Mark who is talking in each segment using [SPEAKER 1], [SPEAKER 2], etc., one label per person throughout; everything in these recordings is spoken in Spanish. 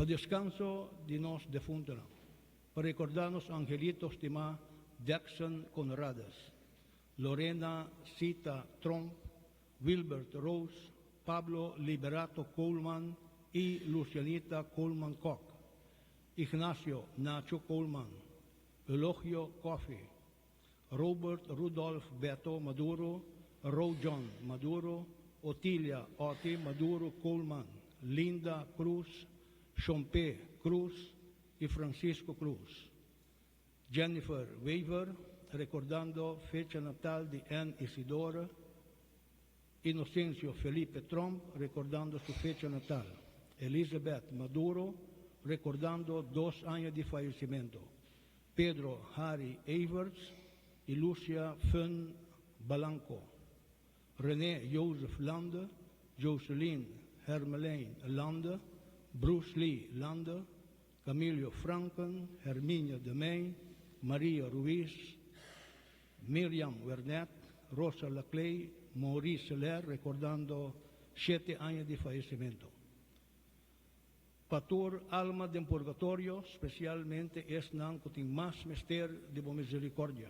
[SPEAKER 1] para descanso de nos defuntos, para recordarnos angelitos de Jackson Conradas, Lorena Cita Trump, Wilbert Rose, Pablo Liberato Coleman y Lucianita Coleman Koch, Ignacio Nacho Coleman, Eulogio Coffey, Robert Rudolph Beto Maduro, Roe John Maduro, Otilia Oti Maduro Coleman, Linda Cruz, Chompe Cruz y Francisco Cruz. Jennifer Weaver, recordando fecha natal de Anne Isidora. Inocencio Felipe Trump, recordando su fecha natal. Elizabeth Maduro, recordando 2 años de fallecimiento. Pedro Harry Everts y Lucia Fön Balanco. René Joseph Lande, Jocelyn Hermelijn Lande, Bruce Lee Lande, Camilio Franken, Herminia de May, María Ruiz, Miriam Wernet, Rosa Laclay, Maurice Ler, recordando 7 años de fallecimiento. Patur alma del purgatorio, especialmente es nan que tiene más mister de misericordia.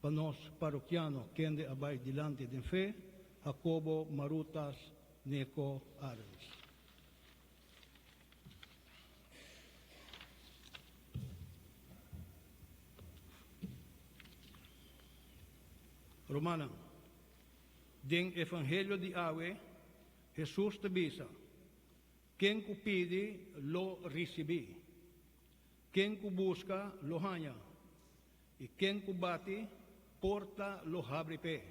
[SPEAKER 1] Panos parroquiano, quien abay delante de fe, Jacobo Marutas Neco Arens. Romana, den Evangelio de Ave, Jesús te bisa. Quien ku pide, lo recibe. Quien ku busca, lo halla. Y quien ku bate, porta lo abre pe.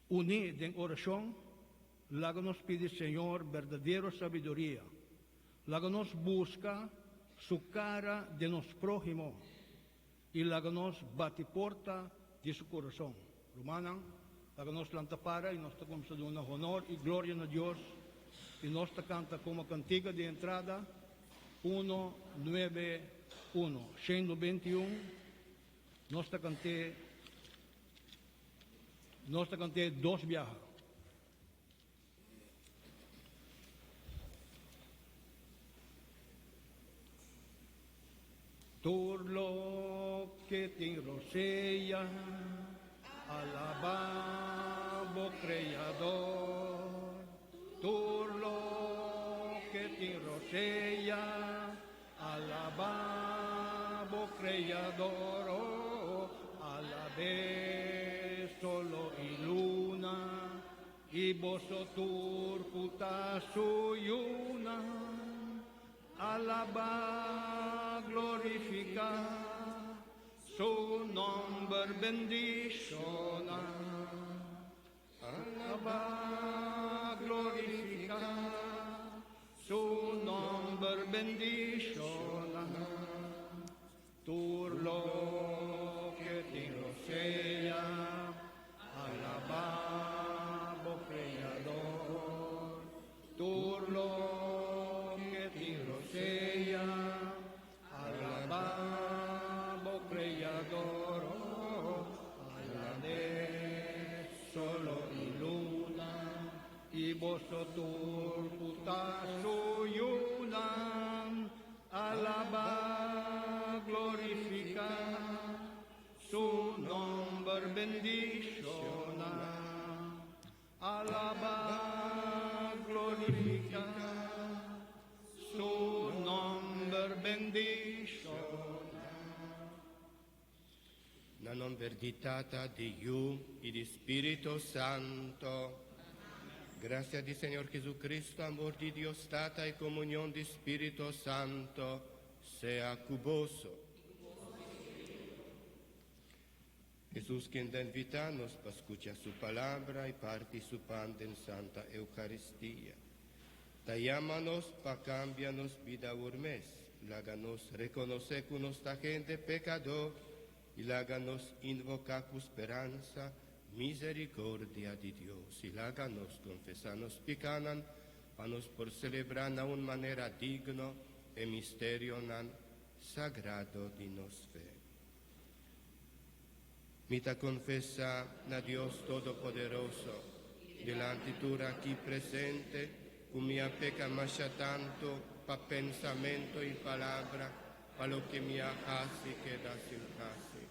[SPEAKER 1] Uni den oración, láganos pide Señor verdadera sabiduría. Láganos busca su cara de nos prójimo. Y láganos bate porta de su corazón. Romana, láganos lanta para y nos tocamos de un honor y gloria a Dios. Y nos canta como cantiga de entrada 191, 121. Nos cante 2 viajes. Turlo que te rocea, alabado Creador. Turlo que te rocea, alabado Creador. Oh, alabé solo y luna, y vosotros puta suyuna. Alaba, glorifica, su nombre bendiciona. Alaba, glorifica, su nombre bendiciona. Turlo que te rocea, alabado Creador. Turlo sea alabado Creador, alabé solo y luna, y vosotros puta suyuna, alaba, glorifica, su nombre bendiciona, alaba, glorifica, su nombre bendiciona.
[SPEAKER 2] Na non verditata di Dio e di Spirito Santo. Gracia di Señor Jesucristo, amor di Dio stata e comunión di Spirito Santo sea cuboso. Jesús, quien da vida, nos pa escuchar su palabra y parte su pan en Santa Eucaristía. Te llámanos pa cambiarnos vida urmes, láganos reconocer que nuestra gente pecador y láganos invocar con esperanza, misericordia de Dios y láganos confesarnos picanan, pa nos por celebrar de una manera digna el misterio sagrado de nos fe. Mita confesa a Dios Todopoderoso, delante tú aquí presente, con mi peca masha tanto, pa pensamento y palabra, pa lo que me hace y queda sin casi.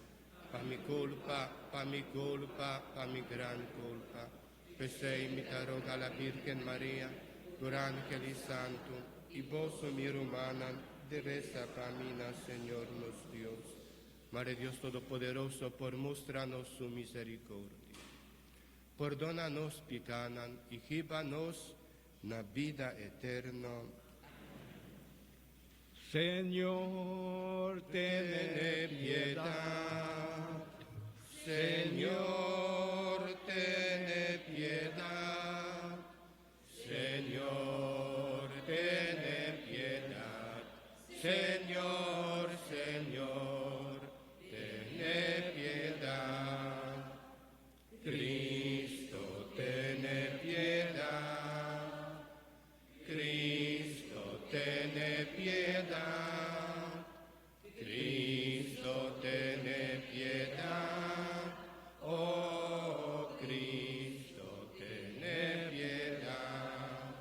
[SPEAKER 2] Pa mi culpa, pa mi culpa, pa mi gran culpa. Pesei mi te roga la Virgen María, por ángel santo, y vos mi romana, de reza pa mina, Señor nos Dios. Madre Dios Todopoderoso, por mostrarnos su misericordia. Perdónanos picanan y jíbanos na vida eterna.
[SPEAKER 1] Señor, ten piedad.
[SPEAKER 2] Señor, ten piedad. Señor, ten piedad. Señor, Señor, ten piedad. Cristo, ten piedad. Cristo, ten piedad. Cristo, ten piedad. Oh, Cristo, ten piedad.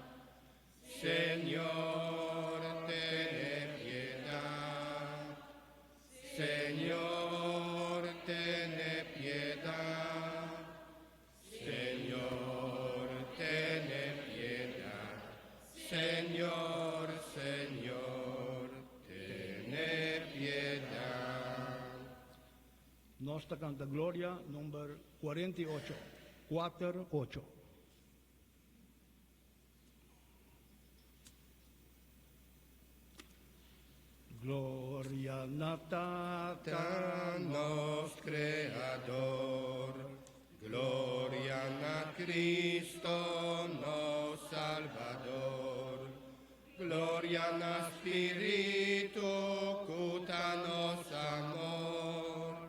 [SPEAKER 2] Señor, ten piedad. Señor, ten piedad. Señor, ten piedad. Señor, Señor, ten piedad.
[SPEAKER 1] Nostra canta Gloria, number 48. 48. Gloria natata
[SPEAKER 2] Nos Creador, gloria a Cristo, nos Salvador, gloria a Spiritu, cuta nos amor,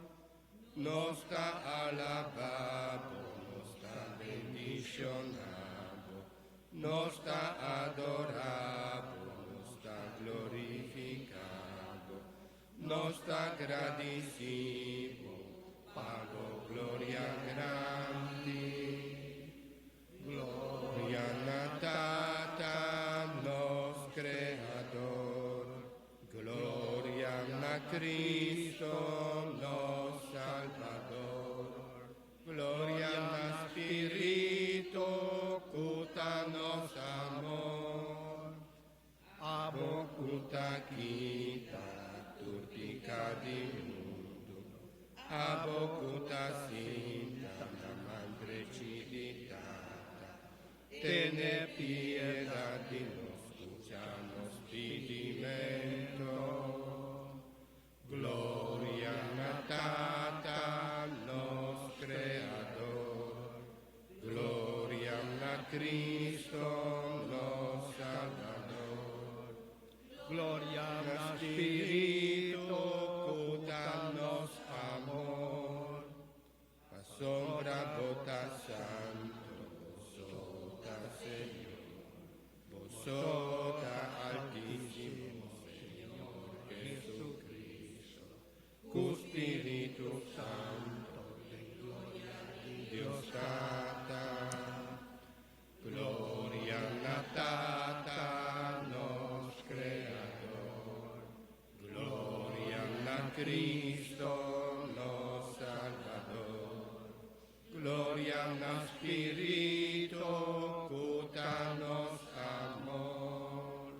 [SPEAKER 2] nos ta alababo, nos ta bendicionabo, nos ta adorabo, nos ta glorificabo, nos ta agradecibo, pago gloria grande, gloria natata nos Creador, gloria a Cristo nos Salvador, gloria a Spiritu, cuta nos amor, abo cuta quita, turpica di mundo, abo cuta sinta, la madre ciditata, tene piedad di nos, escuchanos pedimento, gloria natata nos Creador, gloria a Cristo nos Salvador, gloria a Spiritu, cuta nos amor, asombra vota santo, vosota Señor, vosota altísimo Señor Jesucristo, cu Spiritu Santo, de gloria di Dios Tata, gloria natata nos Creador, gloria a Cristo nos Salvador, gloria a Spiritu, cuta nos amor,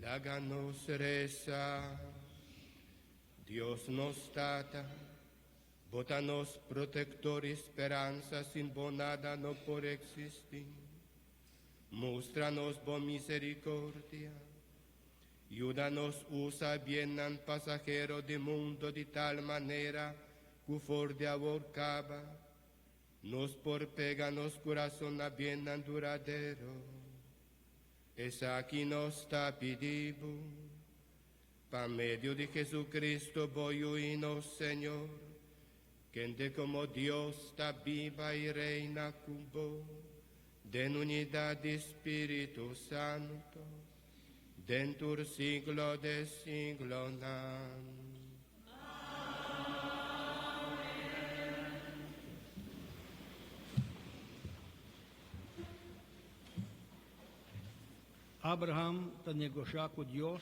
[SPEAKER 2] láganos reza, Dios nos tata, votanos protector y esperanza sin bonada no por existir, muéstranos bon misericordia, ayúdanos usa bien al pasajero de mundo de tal manera que for de aborcaba, nos por peganos corazón a bien duradero, es aquí nos está pidiendo, pa medio de Jesucristo voy oínos, Señor, quien de como Dios está viva y reina cubo, de unidad de Espíritu Santo, dentro siglo de siglo. Amén.
[SPEAKER 1] Abraham ta negosya con Dios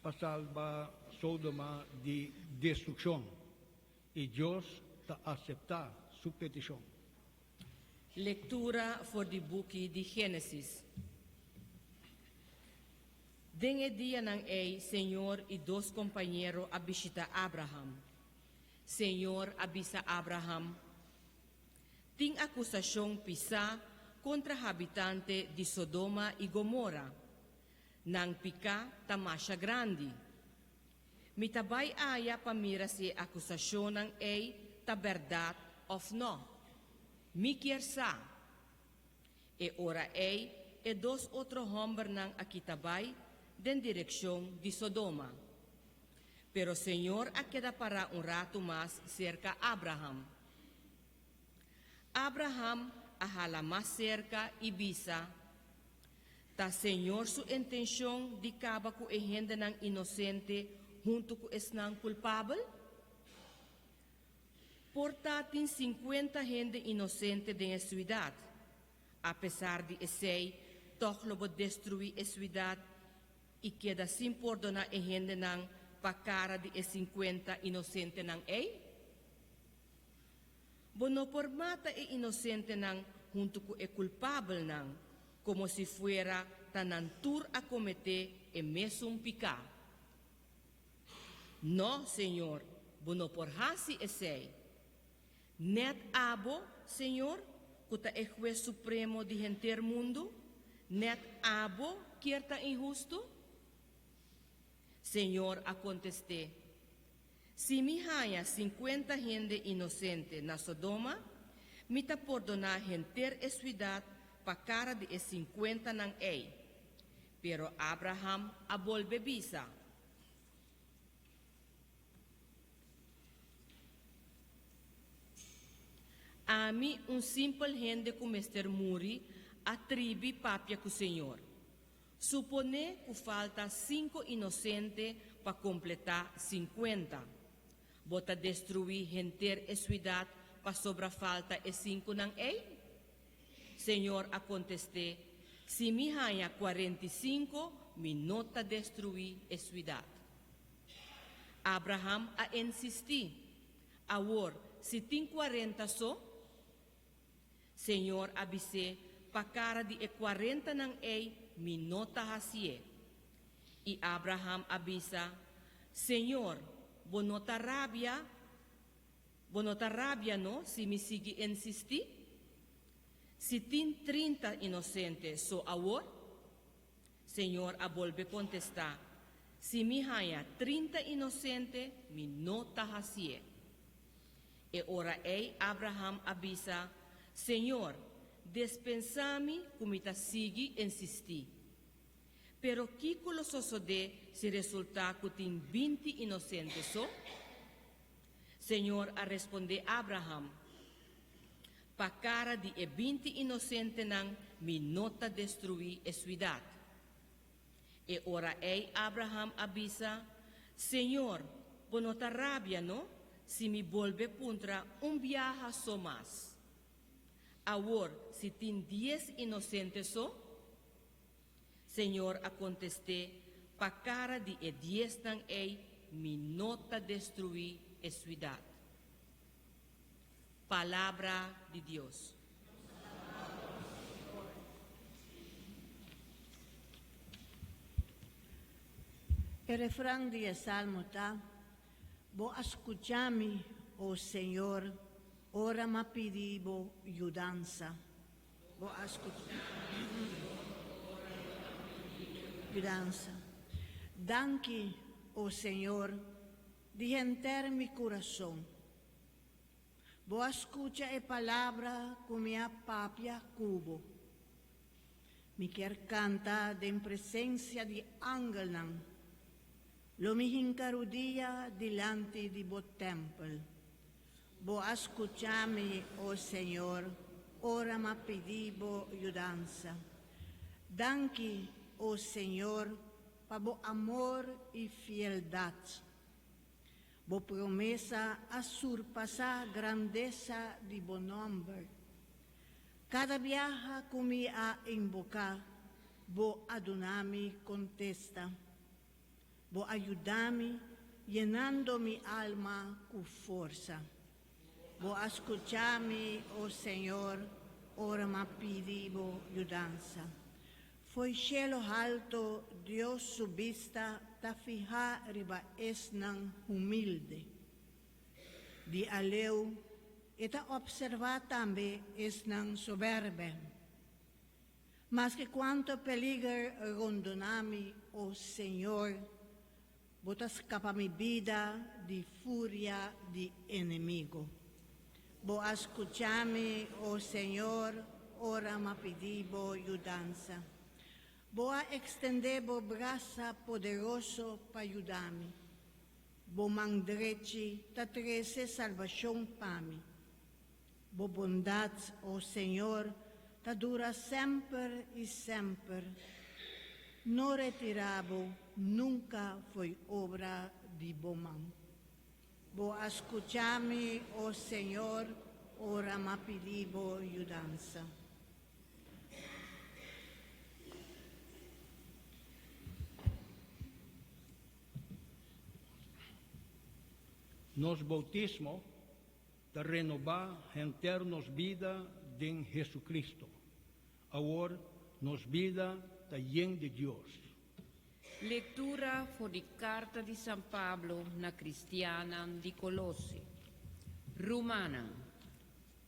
[SPEAKER 1] para salvar Sodoma de destrucción y Dios ta acepta su petición.
[SPEAKER 3] Lectura voor die boekje di Genesis. Dengue dia ng Senhor e dos companheiros a visita Abraham. Senhor avisa Abraham, ting acusação pisa contra habitante de Sodoma e Gomorra, nang pika tamasya grande. Mitabay aya pamira si akusasyon ng ta verdad of no. Mikiersa. E ora e dos otro hombre nang akitabay den direksyon de Sodoma. Pero Señor queda para un rato más cerca Abraham. Abraham ahala más cerca y visa, ta Señor su intención de caba ku gente ng inocente junto ku esnang culpable? Portatin 50 gente inocente de la ciudad, a pesar de ese, toch lo destruir la ciudad y queda sin perdonar a gente ng pakara de 50 inocente ng Bono por mata inocente ng junto ku culpable ng, como si fuera tanantur a cometer mesum pica. No, Señor, bono por hasi ese. Net abo, Señor, kuta juez supremo di henter mundo, net abo kierta injusto. Señor, contesté, si mi haya 50 gente inocente na Sodoma, mita perdonar henter ciudad pa cara de 50 ng Pero Abraham abolve bisa. Ami un simple gente como Mr. Muri atribi papia ku Senhor. Supone que falta 5 inocentes para completar 50. Bota destruir henter ciudad para sobra falta 5 ng Senhor, contesté, si mi haya 45, mi nota destruir ciudad. Abraham insisti, awor, si tin 40 so, Senhor abise, pa cara di 40 ng mi nota hasie. Y Abraham abisa, Senhor, bonota rabia no, si mi sigue insisti? Si tin 30 inocentes so awor? Senhor abolve contestar, si mi haya 30 inocente, mi nota hasie. E ora Abraham abisa, Senhor, dispensami kumita sigi insisti. Pero kiko lo sosode si resulta kutin 20 inocentes so? Senhor responde Abraham, pa cara di 20 inocente nang mi nota destruir ciudad. E ora Abraham abisa, Senhor, bonota rabia no, si mi volve puntra un viaja so mas. Awor, si tin 10 inocentes so, Senhor contesté, pa cara di 10 ng mi nota destruir ciudad. Palabra de Dios.
[SPEAKER 4] El refrán de Salmo está, bo escuchami, oh Señor, ora ma pidibo ayudanza. Bo ayudanza. Danke, oh Señor, de enter mi corazón. Bo escucha e palabra como a papia cubo. Mi quer canta en presencia de angelan. Lo mi hincarudía delante de bo templo. Bo escuchame, oh Señor, ora ma pedibo ayudanza. Danke, oh Señor, pa bo amor y fieldad. Bo promesa a surpasar grandeza de bon nombre. Cada viaja como a invocar, bo adunami contesta, bo ayudami llenando mi alma con fuerza. Bo escuchami, oh Señor, ora ma pidibo ayudanza. Foi cielo alto, Dios su vista, ta fija riba esnang humilde. Di aleu, eta observa tambe esnang soberbe. Mas que quanto peligro rondonami, oh Señor, botas escapa mi vida di furia di enemigo. Bo escuchami, oh Señor, ora ma pidibo ayudanza. Boa extendebo braça poderoso para ajudar-me. Bo mandreci ta trece salvação para-me. Bo bondade, ó Senhor, ta dura sempre e sempre. Não retirabo, nunca foi obra de bomão. Bo escuchar-me, ó Senhor, ora ma pedibo ajudança.
[SPEAKER 1] Nos bautismo de renovar internos vida de Jesucristo. Ahora nos vida también de Dios.
[SPEAKER 5] Leitura for di carta di San Pablo na Cristiana di Colosse. Romana.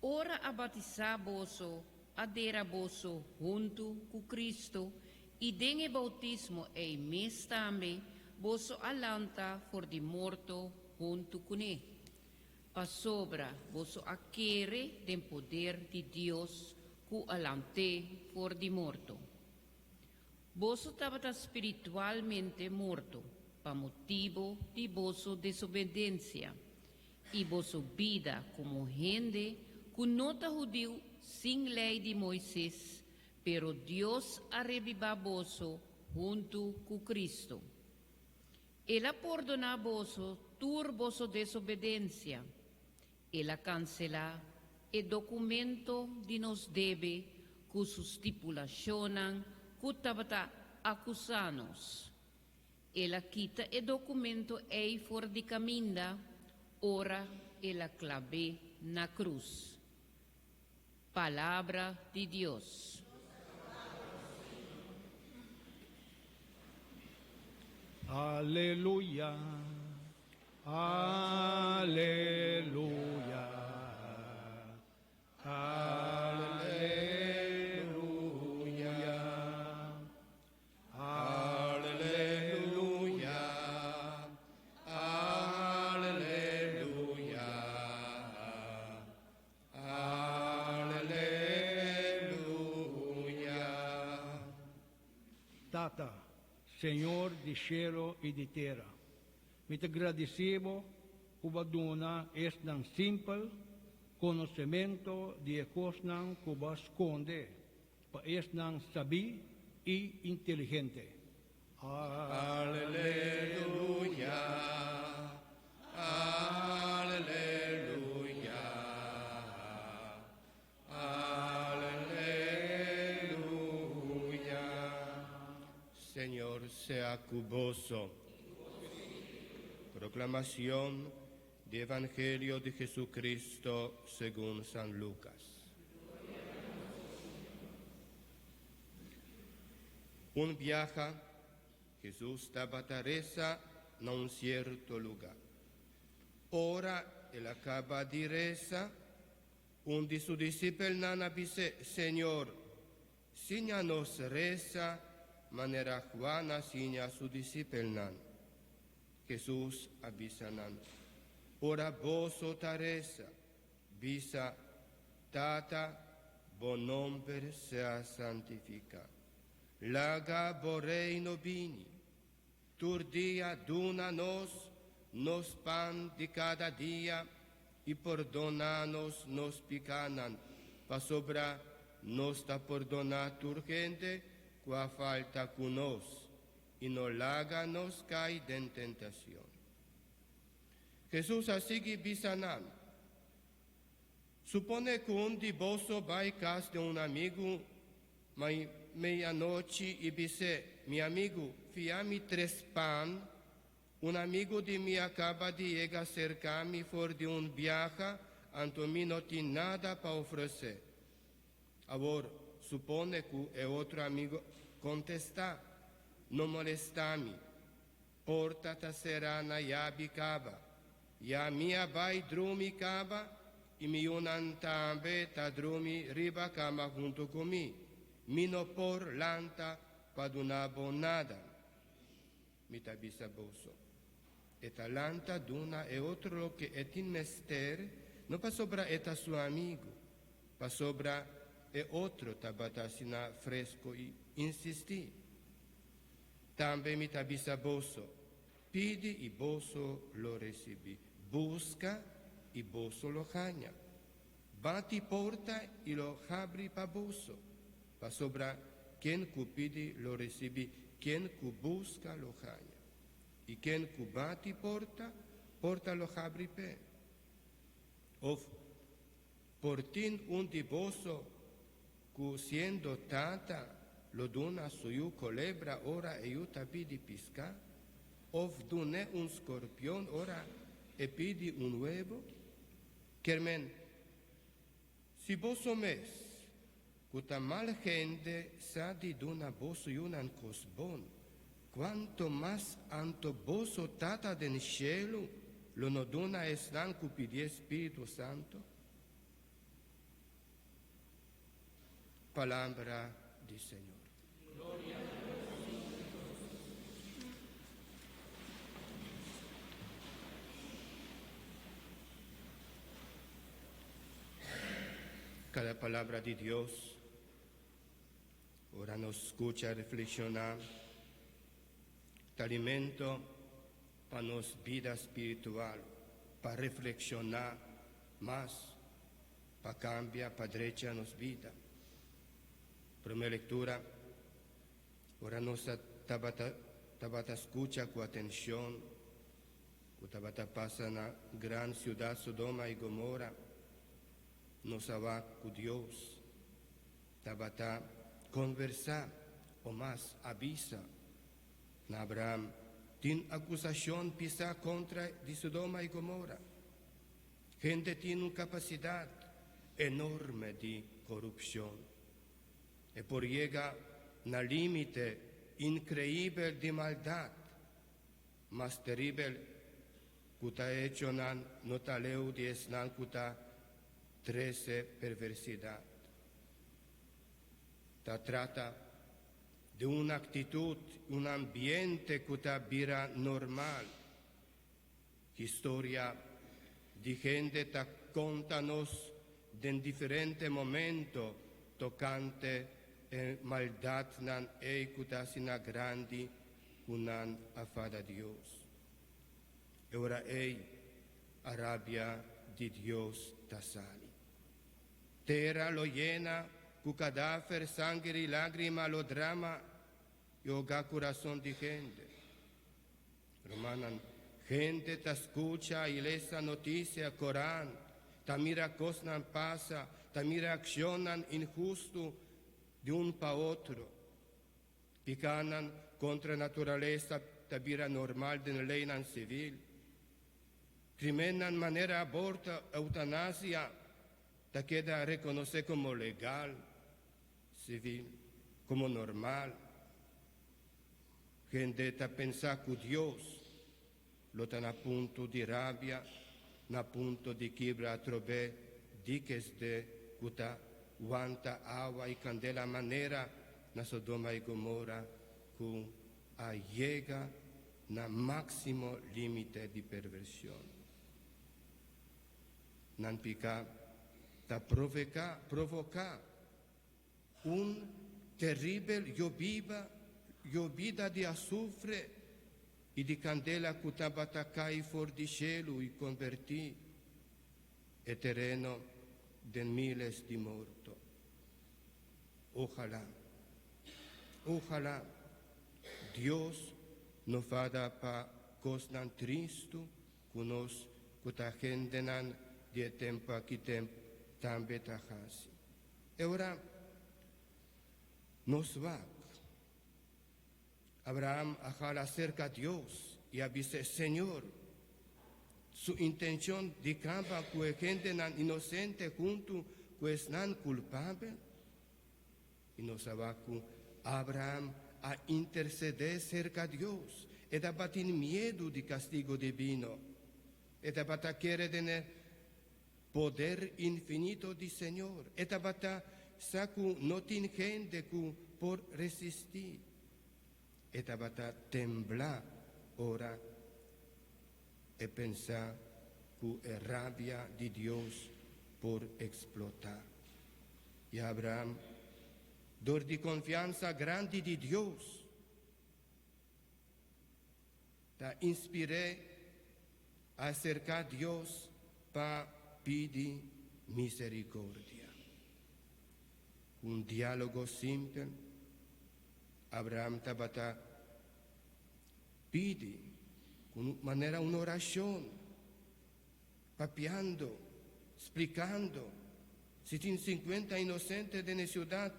[SPEAKER 5] Ora abatizar boso, adera boso junto com Cristo, e dengue bautismo e mes também, boso alanta for di morto junto com ele. Pa sobra, boso acquere den poder de Deus, cu alante for di morto. Boso tabata espiritualmente morto, pa motivo de boso desobediencia, e boso vida como gente que nota judío sin lei de Moisés, pero Dios arreviva boso junto com Cristo. Ela perdona boso tur boso desobediencia, ela cancela o documento de nos debe que stipulacionan que tabata acusanos. Ela quita o documento ei for di caminda, ora ela clave na cruz. Palabra de Dios.
[SPEAKER 1] Aleluya, aleluya, aleluya,
[SPEAKER 2] Aleluya, aleluya, aleluya.
[SPEAKER 1] Tata, Senhor de cielo e de terra, me te agradecemos por dona este simples conhecimento de coisas que vas esconde, para este saber e inteligente.
[SPEAKER 2] Aleluya, aleluya, aleluya. Señor sea cuboso. Proclamación del Evangelio de Jesucristo según San Lucas. Un viaje, Jesús estaba a reza en un cierto lugar. Ora él acaba de reza, un de sus discípulos dice, Señor, signa nos reza, manera Juana signa su discípulo. Jesús avisanan, ora vos ta reza, visa, tata, bon nombre sea santificado. Laga bo reino vini, tur dia duna nos pan de cada dia, e perdona-nos nos picanan, pa sobra nos ta perdona tur gente, qua falta cunos, e no laga nos cai den tentación. Jesús así bisanan. Supone que un diboso va a casa de un amigo, meia-noite e disse, meu amigo, fiami 3 pães, um amigo de mim acaba de chegar cercar-me fora de viaje, então me não tem nada para oferecer. Agora, supone que é outro amigo contestar, não molesta-me, porta será na Yabicaba, e a minha vai dormir caba, e me unan também tá dormir riba cama junto comigo. Mi não por lanta para donar bom nada. Mi tabisa bolso. Eta lanta duna é outro que é tin mester, não para sobra eta seu amigo, para sobra é outro tabata sina fresco e insistir. Também mi tabisa bolso. Pide e bolso lo recebi. Busca e bolso lo ganha. Bate porta e lo abre para bolso. Para sobra quem que pide lo recebi, quem que busca lo ganha. E quem que bate porta, porta lo abre pé. Of portin de bolso que sendo tata lo dona suyu colebra ora e io pidi pisca. Of dune scorpion ora e pidi uovo. Kermen, si boso mes, cuta mal gente sa di duna boso yunan cosbon, quanto mas anto boso tata den cielo, lo no duna eslan cupidi Espíritu Santo? Palabra di Señor. Gloria a Dios. Cada palabra de Dios, ahora nos escucha reflexionar, te alimento para nuestra vida espiritual, para reflexionar más, para cambiar, para derecha nuestra vida. Primera lectura, ahora nos tabata escucha con atención, que tabata pasa en la gran ciudad Sodoma y Gomorra, nos va con Dios, tabata conversar o más avisa na Abraham, tin acusación pisa contra de Sodoma y Gomorra. Gente tiene una capacidad enorme de corrupción. E por llegar na límite increíble de maldad, más terrible que ta hecho nan notaleu de esnan que ta 13 perversidad. Ta trata de una actitud, un ambiente que ta vira normal. Historia de gente ta contanos de diferente momento tocante maldad nan que ta sina grandi kunan afada Dios. Ora Arabia de Dios tasali. Terra lo llena, cu cadáver, sangre y lágrima lo drama, y hoga corazón de gente. Romanan, gente te escucha y lee esa noticia, Corán, ta mira cosas pasa, ta mira accionan injusto de un pa otro. Picanan contra naturaleza, ta mira normal de la ley civil. Crimenan manera aborto, eutanasia, ta queda reconocer como legal, civil, como normal. Gente ta pensa que Dios lo tan a punto di rabbia, a punto di quiebra a trove, di che de cuta quanta agua e candela manera na Sodoma e Gomorra, cu a llega na máximo limite di perversione. Nan pica ta provoca un terrible llovida di azufre e di candela che tabatacai fuori di cielo e convertì e terreno de miles di morto. Ojalá Dios no fada pa cosnan tristo con nos que gente nan de tempo aqui tempo tambe tajasi. E ora nos va. Abraham ajala cerca a Dios y avise, Señor, su intención de campa que gente nan inocente junto pues nan culpable. Y nos abacu Abraham a interceder cerca a Dios. Eta batin miedo de castigo divino. Eta bata quiere tener poder infinito del Señor. Eta bata sacu no tin gente por resistir. Eta bata temblar ora e pensar que es rabia de Dios por explotar. Y Abraham, dor de confianza grande de Dios, te inspiré a acercar a Dios para pedir misericordia. Un diálogo simple, Abraham tabata pide con manera una oración, papeando, explicando, si tiene 50 inocentes de la ciudad,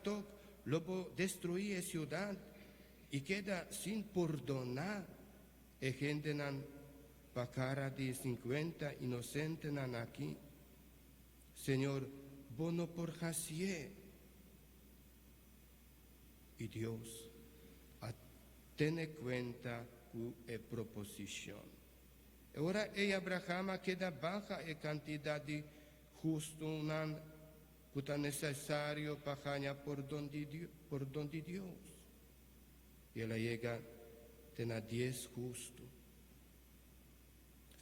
[SPEAKER 2] luego destruye la ciudad y queda sin perdonar. Y gente nan pa cara de 50 inocentes nan aquí. Señor, bono por hacie. Y Dios tiene cuenta que proposición. Ahora Abraham queda baja la cantidad de justo nan que es necesario para por don de Dios. Y él llega a 10 justos.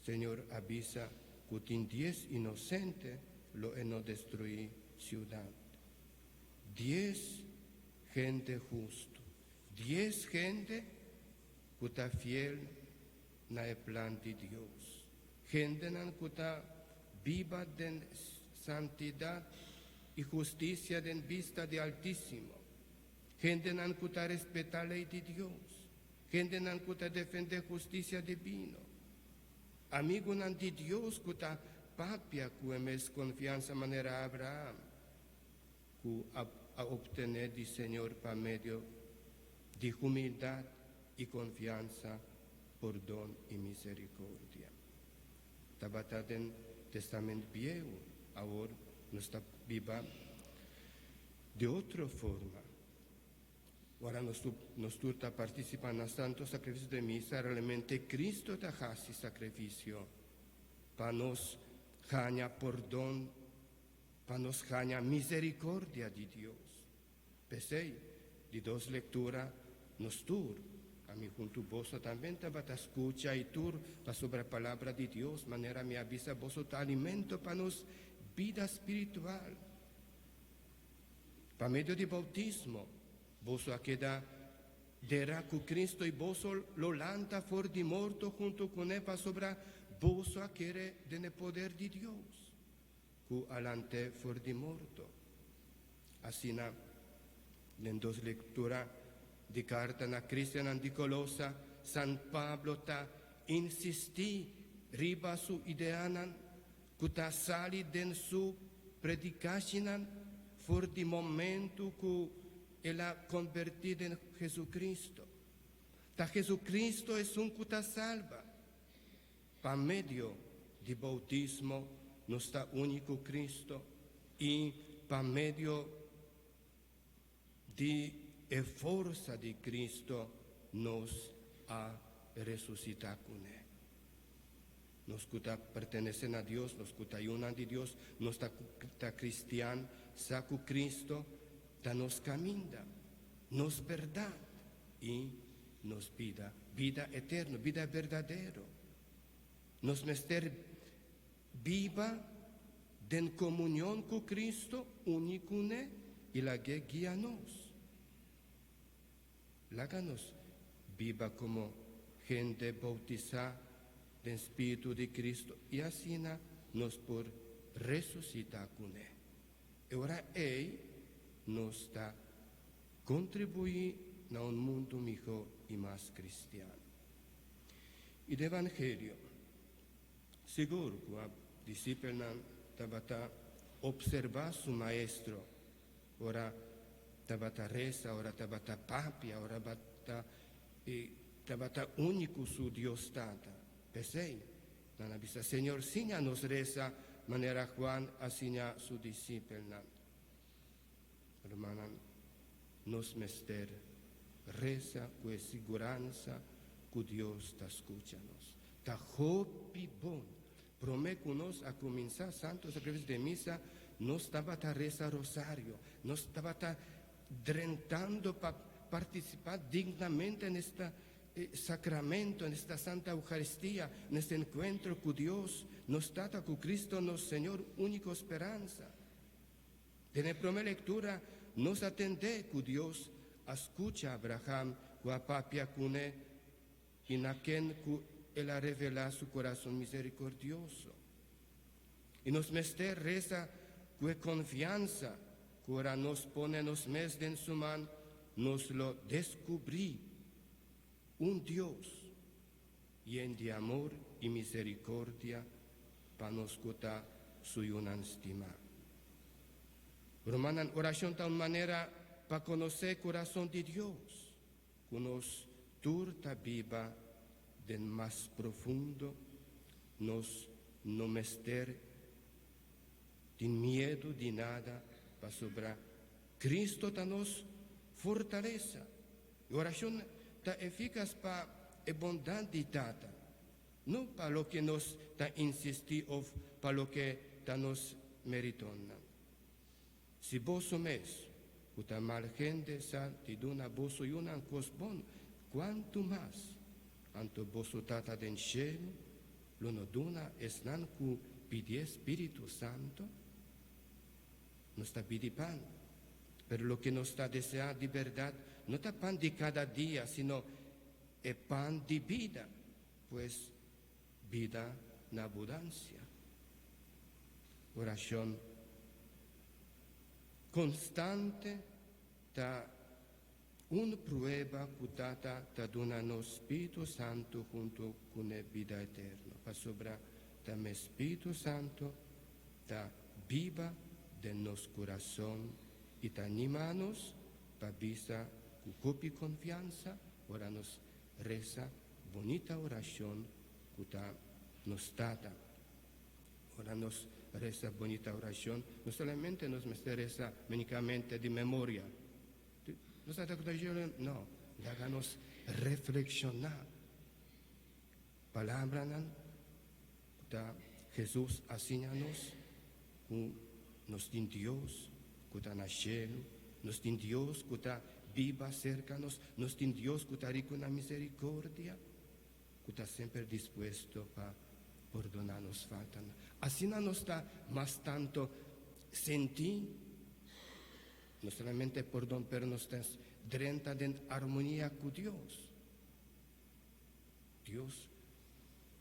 [SPEAKER 2] Señor avisa que tiene 10 inocentes lo no destruir ciudad. 10 gente justo. 10 gente que está fiel en el plan de Dios. Gente que está viva de santidad y justicia en vista de Altísimo. Gente que está respeta la ley de Dios. Gente que está defende justicia divina. Amigo de Dios que está papia que es confianza manera Abraham que a obtener del Señor para medio de humildad y confianza por don y misericordia. Tabata en Testamento Viejo, ahora no está viva de otra forma. Ahora nos turta participar en el santo sacrificio de misa, realmente Cristo te hace sacrificio para nos ganar perdón, para nos ganar misericordia de Dios. Pensé, de 2 lecturas, nos tur, a mí junto vos también te vas a escuchar y tur, para sobre la palabra de Dios, manera me avisa vos te alimento para nos vida espiritual. Para medio de bautismo, vos queda derá que Cristo y vos lo lanta for de morto junto con él para sobre vos quiere del poder de Dios, que alante for de morto. Así en 2 lecturas de carta na cristiana de Colosa, San Pablo ta insistí riba su ideanan, que ta sali den su predicacionan for de momento que él ha convertido en Jesucristo. Ta Jesucristo es un que ta salva. Pa medio de bautismo no está único Cristo y pa medio de fuerza de Cristo nos ha resucitado con él. Nos que pertenecen a Dios, nos que ayunan de Dios, nos está cristiano, saco Cristo, nos camina, nos verdad y nos vida eterna, vida verdadera. Nos mester viva en comunión con Cristo, único y la que guía nos. Láganos viva como gente bautizada del Espíritu de Cristo y así nos por resucitar con él. Ahora él nos está contribuyendo a un mundo mejor y más cristiano. Y el Evangelio, seguro que los discípulos estaban observar su maestro, ahora tabata reza, ora tabata papia, ora tabata único su Dios tata. Pesei, nana bisa Señor sinya nos reza manera Juan asinya su discípula. Hermanan, nos mester reza con siguranza que Dios ta escuchanos. Ta hopi bon. Prome que nos a comenzar santos sacrificios de misa, nos tabata reza rosario, nos tabata drentando para participar dignamente en este sacramento, en esta Santa Eucaristía, en este encuentro con Dios, nos trata con Cristo, nos Señor, única esperanza. En la primera lectura nos atende que Dios escucha a Abraham, que a papia cune, y na quien él ha revelado su corazón misericordioso. Y nos mester reza con confianza, que ahora nos pone nos mes en su mano, nos lo descubrí, un Dios lleno de amor y misericordia para nos cutar su una estima. Romanan oración de una manera para conocer el corazón de Dios, que nos turta viva del más profundo, nos no mester sin miedo de nada para sobrar. Cristo ta nos fortaleza. La oración ta eficaz para la bondad de tata, no para lo que nos ta insistí o para lo que ta nos meritona. Si vos somes, que mal gente sa ti dona vos y una cos bon, cuanto más, anto vos tata den cielo, lo no dona es nan cu pide Espíritu Santo, nos está pide pan, pero lo que nos está deseando de verdad, no está pan de cada día, sino el pan de vida, pues vida en abundancia. Oración constante da una prueba que ta dona no Espíritu Santo junto con la vida eterna. Para sobra da Espíritu Santo ta viva de nos corazón y ta animanos para visa con copia confianza, ahora nos reza bonita oración que ta nos data. Ahora nos reza bonita oración, no solamente nos reza únicamente de memoria. No, háganos reflexionar. Palabra da Jesús asíñanos, nos din Dios, que está en el cielo, nos din Dios que está viva cercanos, nos din Dios que está rico en la misericordia, que está siempre dispuesto para perdonarnos faltan. Así no nos está más tanto sentir, no solamente perdón, pero nos está drenta en armonía con Dios. Dios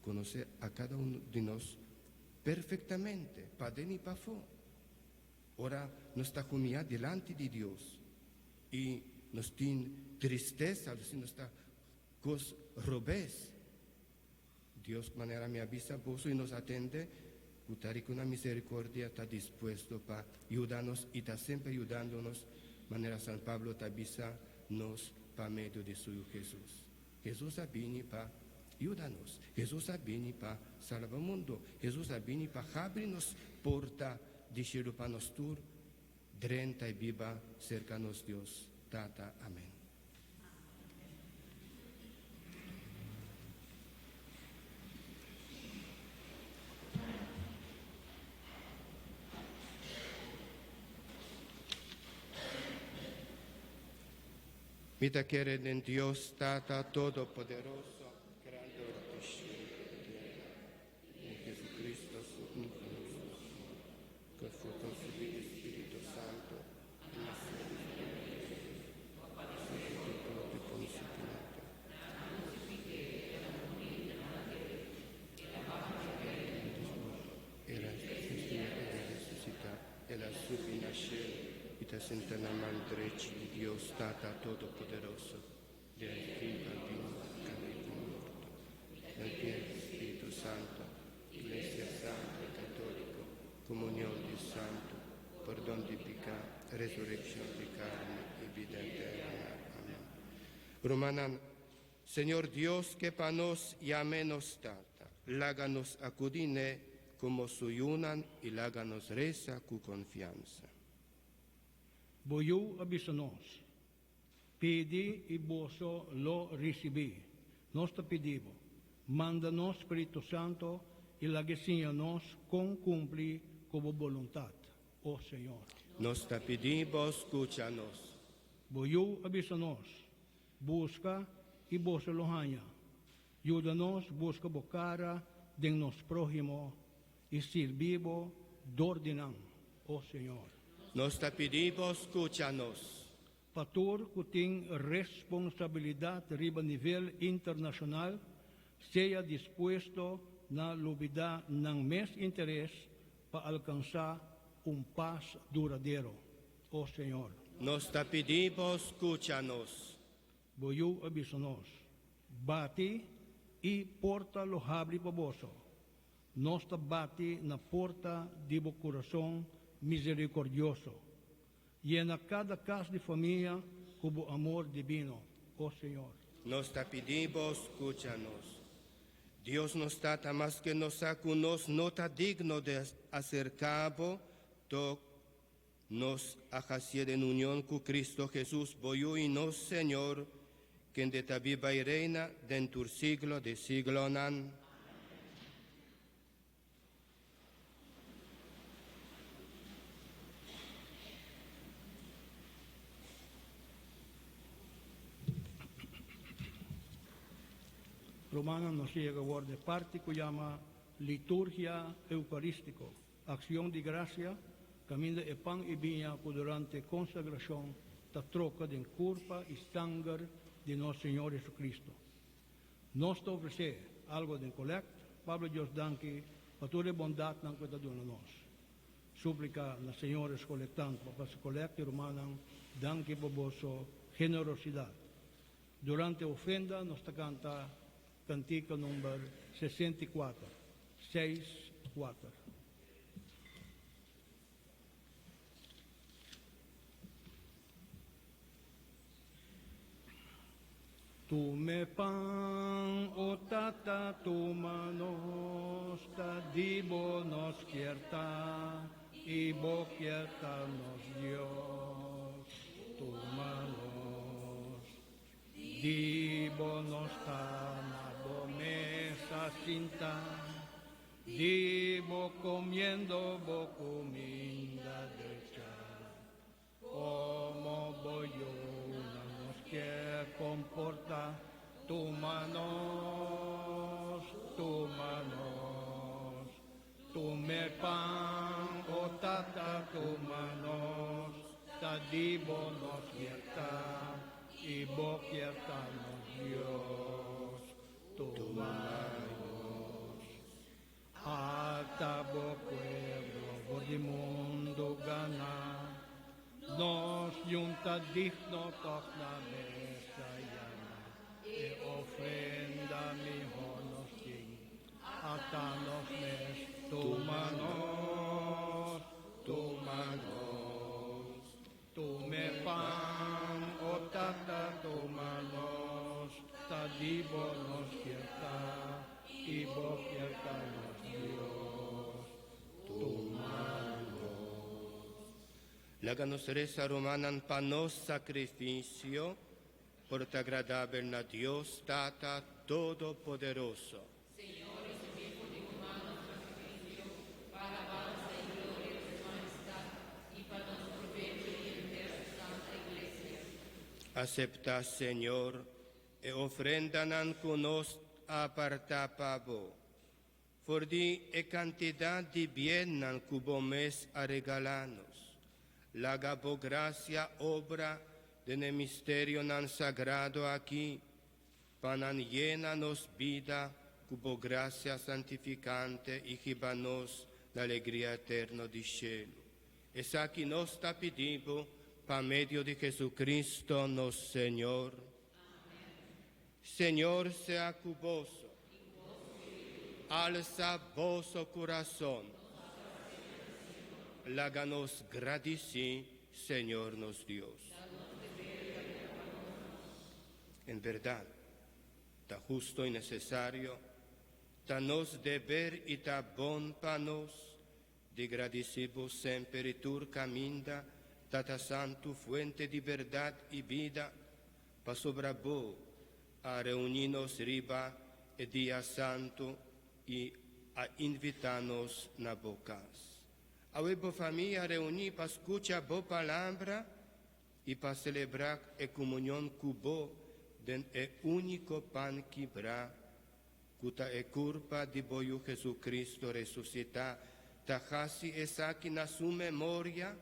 [SPEAKER 2] conoce a cada uno de nosotros perfectamente, para dentro y para fuera. Ahora nos está humillando delante de Dios y nos tiene tristeza, nos está cos robes. Dios manera me avisa vos y nos atende, que con una misericordia está dispuesto para ayudarnos y está siempre ayudándonos. Manera San Pablo te avisa nos para medio de su Hijo Jesús. Jesús ha venido para ayudarnos. Jesús ha venido para salvar el mundo. Jesús ha venido para abrirnos porta de cielo para nosotros, drenta y viva cercanos Dios. Tata. Amén. Mita quiere en Dios, Tata Todopoderoso, creador de cielo y tierra, en Jesucristo su Hijo, que fue concebido Espíritu Santo, nació de Poncio Pilato. Era resucitar, era subir al cielo. Senta la mano derecha de Dios, Tata Todopoderoso, del Hijo al vino, caído muerto, del Espíritu Santo, Iglesia Santa y Católica, comunión de Santo, perdón de pecado, resurrección de carne vida eterna. Amén. Romanan, Señor Dios, que panos llamenos tata, láganos acudine como suyunan y láganos reza cu confianza.
[SPEAKER 1] Boyu abisanos, pedi y boso lo recibí. Nos te pedimos, mándanos Espíritu Santo y la nos con cumplir como voluntad, oh Señor.
[SPEAKER 2] Nos te pedimos, escúchanos.
[SPEAKER 1] Boyu abisanos, busca y boso lo hanya. Ayúdanos, busca bocara de nos prójimo y sirvivo dordinan, oh Señor.
[SPEAKER 2] Nos te pedimos, escúchanos.
[SPEAKER 1] Patur kuting responsabilidad riba nivel internacional sea dispuesto na lubida ng mes interés para alcanzar un paz duradero, oh Señor.
[SPEAKER 2] Nos te pedimos, escúchanos.
[SPEAKER 1] Boyu abisanos, bati y porta lo habri paboso. Nos bati na porta di bo corazón misericordioso. Llena cada casa de familia con amor divino, oh Señor.
[SPEAKER 2] Nos te pedimos, escúchanos. Dios nos trata más que nos acunos, no está digno de hacer cabo, to nos hacer en unión con Cristo Jesús, boyu y nos Señor, quien de ta viva y reina dentur siglo de siglo nan.
[SPEAKER 1] Romana nos llega a de parte que llama liturgia eucarístico, acción de gracia, camino de pan y viña que durante consagración ta troca de curpa y sangre de nuestro Señor Jesucristo. Nos ofrece algo de colecta, Pablo Dios danke, para toda bondad que te dona nos. Súplica na Señores colectante, para su colecta romana, danke por vuestra generosidad. Durante ofrenda nos canta cantico número 64, 6-4. Tu me pan, o tata, tu manos, ta dibo nos quierta, y bo quierta nos Dios, tu manos, dibo nos ta. Mesa cinta, divo comiendo, bo comida derecha, como boyona nos que comporta tu manos, tu me pan, o tata tu manos, ta divo nos quieta, y bo quieta nos Dios. Tu manos, atabo pueblo, por el mundo gana, nos junta digno toc la mesa llama, y ofrenda mi honosting, atanos mes, tu manos, tu me pan, o tata tu manos, ta divo nos quieta, y bo quieta nos Dios, tu manos.
[SPEAKER 2] Láganos reza romanan panos sacrificio, por te agradable na Dios Tata Todopoderoso. Acepta, Señor, e ofrendan con nos aparta pavo. For di e cantidad de bien nan cubo mes a regalanos. Laga bo gracia obra de ne misterio nan sagrado aquí. Panan llenanos vida cubo gracia santificante y gibanos la alegría eterna di cielo. Es aquí nos ta pedibo pa medio de Jesucristo nos Señor. Señor sea cuboso, alza vosso corazón, láganos gradici, Señor nos Dios. En verdad, ta justo y necesario, ta nos deber y ta bon pa nos, di gradicibo semperitur caminda, ta santu fuente di verdad y vida, pa sobra bo, a reuninos riba e dia santo y a invitarnos na bocas. A bo familia reuni pa escucha bo palabra y pa celebrar e comunión cubo den e unico pan quibra, cuta e curpa di boyu Jesucristo resucita, tajasi esaki na su memoria,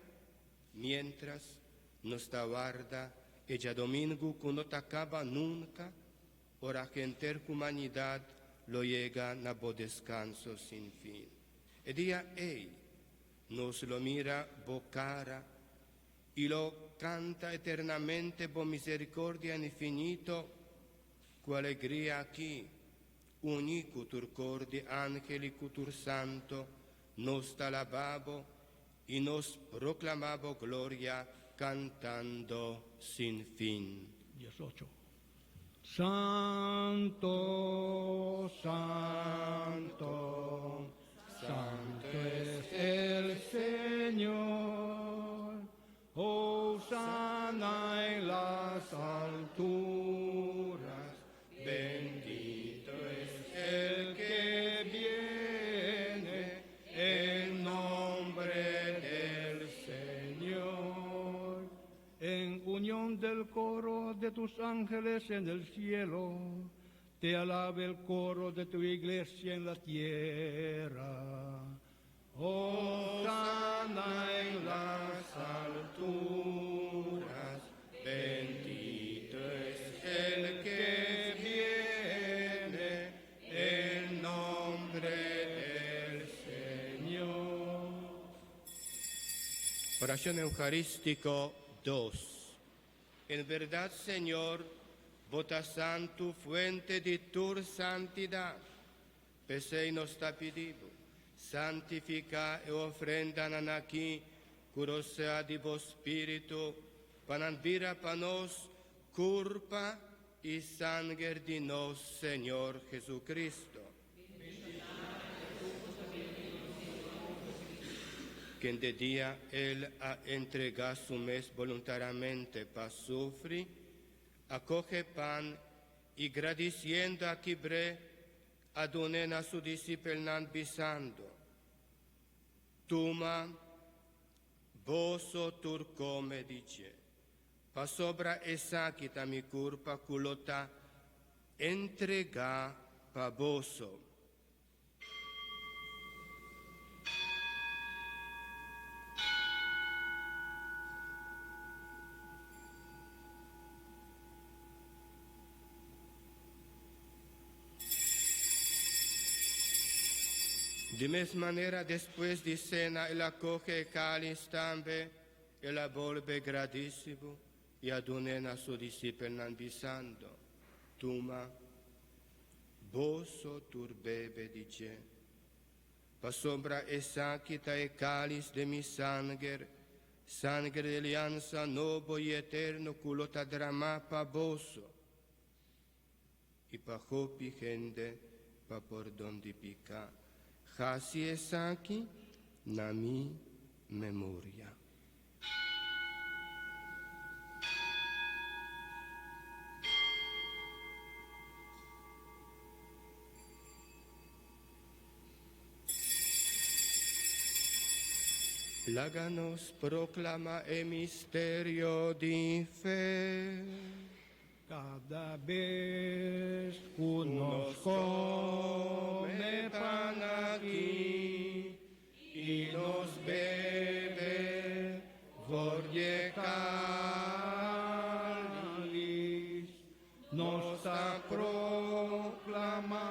[SPEAKER 2] mientras nos guarda ella domingo que no te acaba nunca, ora que enter humanidad lo llega na bo descanso sin fin. E día nos lo mira bo cara y lo canta eternamente bo misericordia infinito, cu alegría aquí, unico tur cor di angeli cutur santo, nos alababo y nos proclamabo gloria cantando sin fin.
[SPEAKER 1] 18. Santo, santo, santo es el Señor, hosana en las alturas, bendito es el que viene en nombre del Señor. En unión del coro de tus ángeles en el cielo, te alabe el coro de tu iglesia en la tierra. Hosana en las alturas, bendito es el que viene en nombre del Señor.
[SPEAKER 2] Oración eucarístico 2. En verdad, Señor, vota santo, fuente de tu santidad, pese y nos está pedido, santifica e ofrendan aquí, curo sea de vos espíritu, pananvira panos, culpa y sangre de nos, Señor Jesucristo. Quien de día Él ha entregado su mes voluntariamente para sufrir, acoge pan y agradeciendo a Quibre, adonen a su disciplina bisando. Tuma, boso turcome dice, pa sobra esa quita mi culpa culota, entrega pa boso. De misma manera, después de cena, él acoge el cáliz también, él la vuelve gradísimo y adonena a su discípulo bisando. Tuma, boso turbebe dice, pa sobra esa quita el cáliz de mi sangre, sangre de alianza nuevo y eterno, culota drama pa boso, y pa jopi gente, pa por donde pica. Hasi es aquí, na mi memoria. Láganos proclama el misterio de fe.
[SPEAKER 1] Cada vez unos come pan aquí y nos bebe vorje cáliz, nos proclama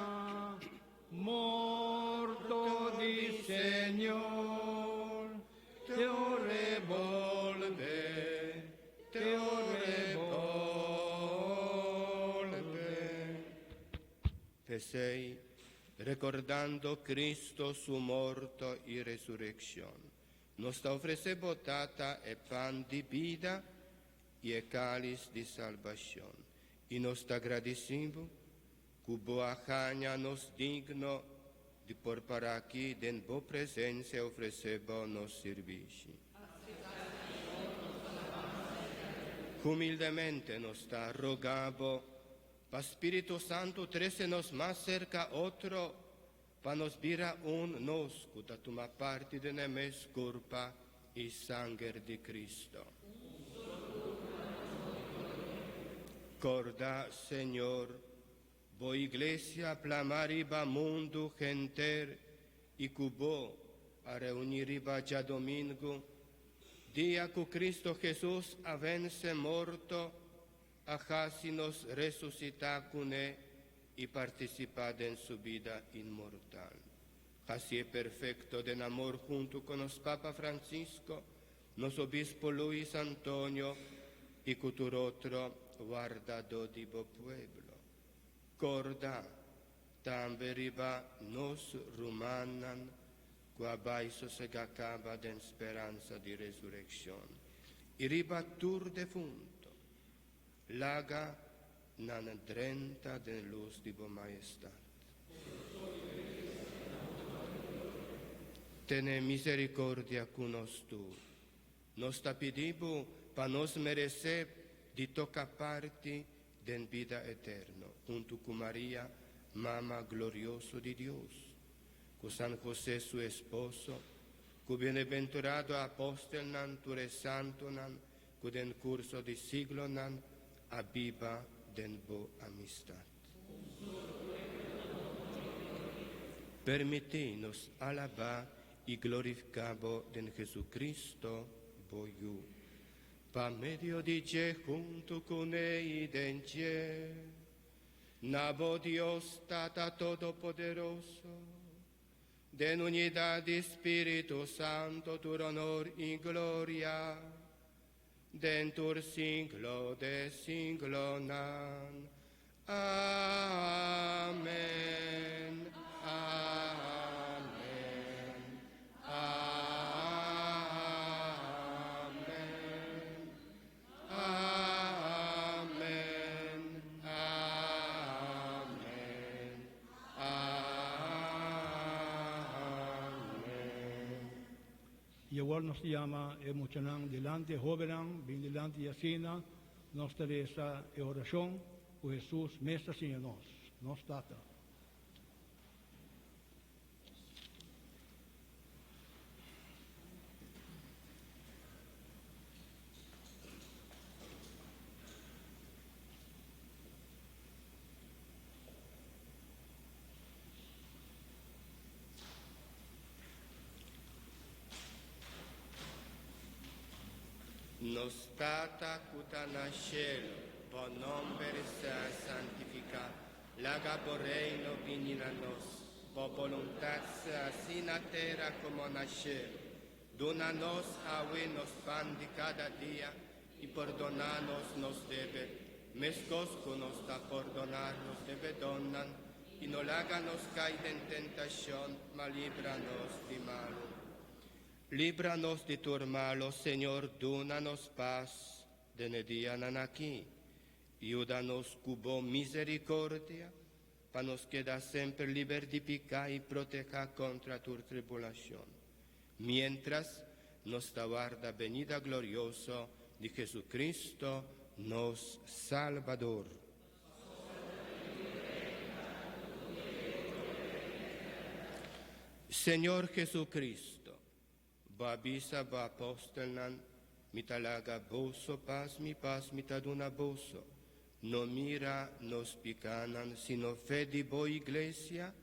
[SPEAKER 1] morto di Señor, te ore volve, te ore volve.
[SPEAKER 2] Pesei, recordando Cristo su muerto y resurrección, nos ofrece botata e pan di vida y el cáliz de salvación. e nos agradecemos que boa canha nos digno de por para aqui, den boa presença e oferecer bom nos serviço. Humildemente nos está rogando, para Espírito Santo, trece nos mais cerca outro, para nos vira nos, que toma parte de nemes corpo e sangue de Cristo. Corda, Senhor, boa igreja plamariba mundo genter e cubo a reuniriba já domingo, dia que Cristo Jesus avence morto, a nos ressuscitar com ele e participar em sua vida imortal. Assim é perfeito de amor junto com os Papa Francisco, nos Obispo Luis Antonio e cultur outro guardador de bo pueblo. Corda, também riba nos rumanan, que abaixo se acaba de esperança de ressurreição. E riba tur defunto, laga na drenta de luz de boa majestade. Tene misericórdia conosco. Nos te pedimos para nos merecer de tocar parte da vida eterna, junto com Maria, Mama gloriosa de Deus, com San José, seu esposo, com o bem-aventurado apóstolo Nanture Santo, com o curso de siglo, a viva den boa amistade. Permite-nos alabar e glorificar em Jesucristo, boiu, por meio de Je junto com Ele denche, na bo Deus Tata Todo-Poderoso, de unidade Espírito Santo, tu honor e glória, dentur siglo de siglo nan. Amém. Amém. Amém. Amém. Amém. Amén.
[SPEAKER 1] Igual nos llama emocionan delante, joven, bien delante y asina, nos Teresa e oración, o Jesús, mesa sin nos tata.
[SPEAKER 2] Nos tata cuta nascelo, po nombre sea santificado, laga por reino vinila nos, po voluntad sea así na terra como na cielo. Dona-nos aue nos pan de cada dia e perdonar-nos nos debe, mescos que nos da perdonar nos debe donan, e no laga-nos cair em tentação, mas libra-nos de malo. Líbranos de tu malo, Senhor, dona-nos paz, dene dia nanaqui. Ayúdanos con misericórdia, para nos quedar sempre liber de pecar e proteger contra tu tribulação. Mientras nos aguarda venida gloriosa de Jesucristo, nos Salvador. Senhor Jesucristo, Babisa ba apostolnan, mitalaga boso paz mi taduna boso. No mira nos picanan, sino fe de boa iglesia,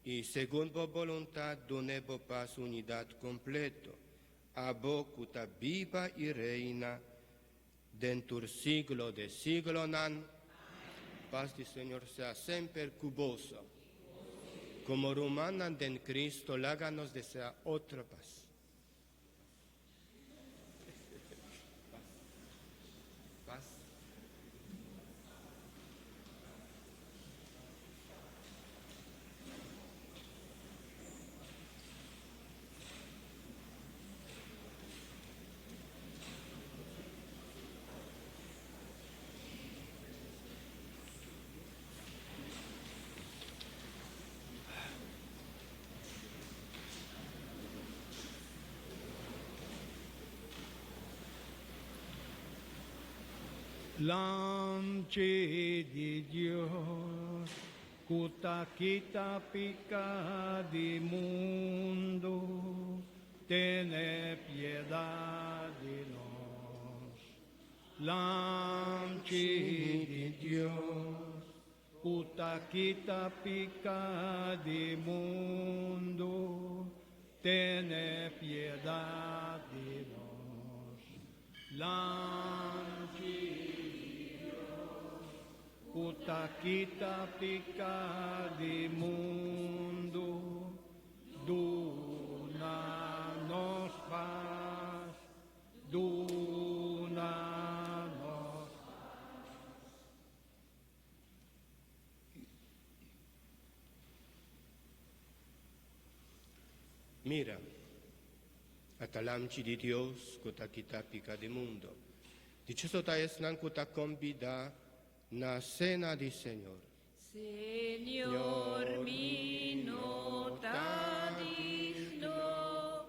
[SPEAKER 2] y según bo voluntad donebo paz unidad completo. A bocuta viva y reina, dentur siglo de siglo nan, paz del Señor sea siempre cuboso. Como rumanan den Cristo, láganos desea otra paz.
[SPEAKER 1] Lamci di Dios, cuta quita pica di mundo, tiene piedad de nos. Lamci di Dios, cuta quita pica di mundo, tiene piedad de nos. Lamci Uta kita pica di mundo, duna nos paz, duna nos
[SPEAKER 2] Mira, atalamci di Dios, kuta kita pica di mundo. Dichoso es nan kuta convida na cena di Señor.
[SPEAKER 5] Señor mío, tadis no,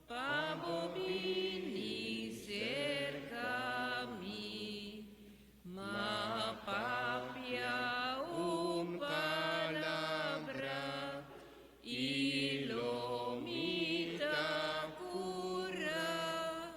[SPEAKER 5] pabo vini cerca mi, ma papia palabra, y lo mita cura.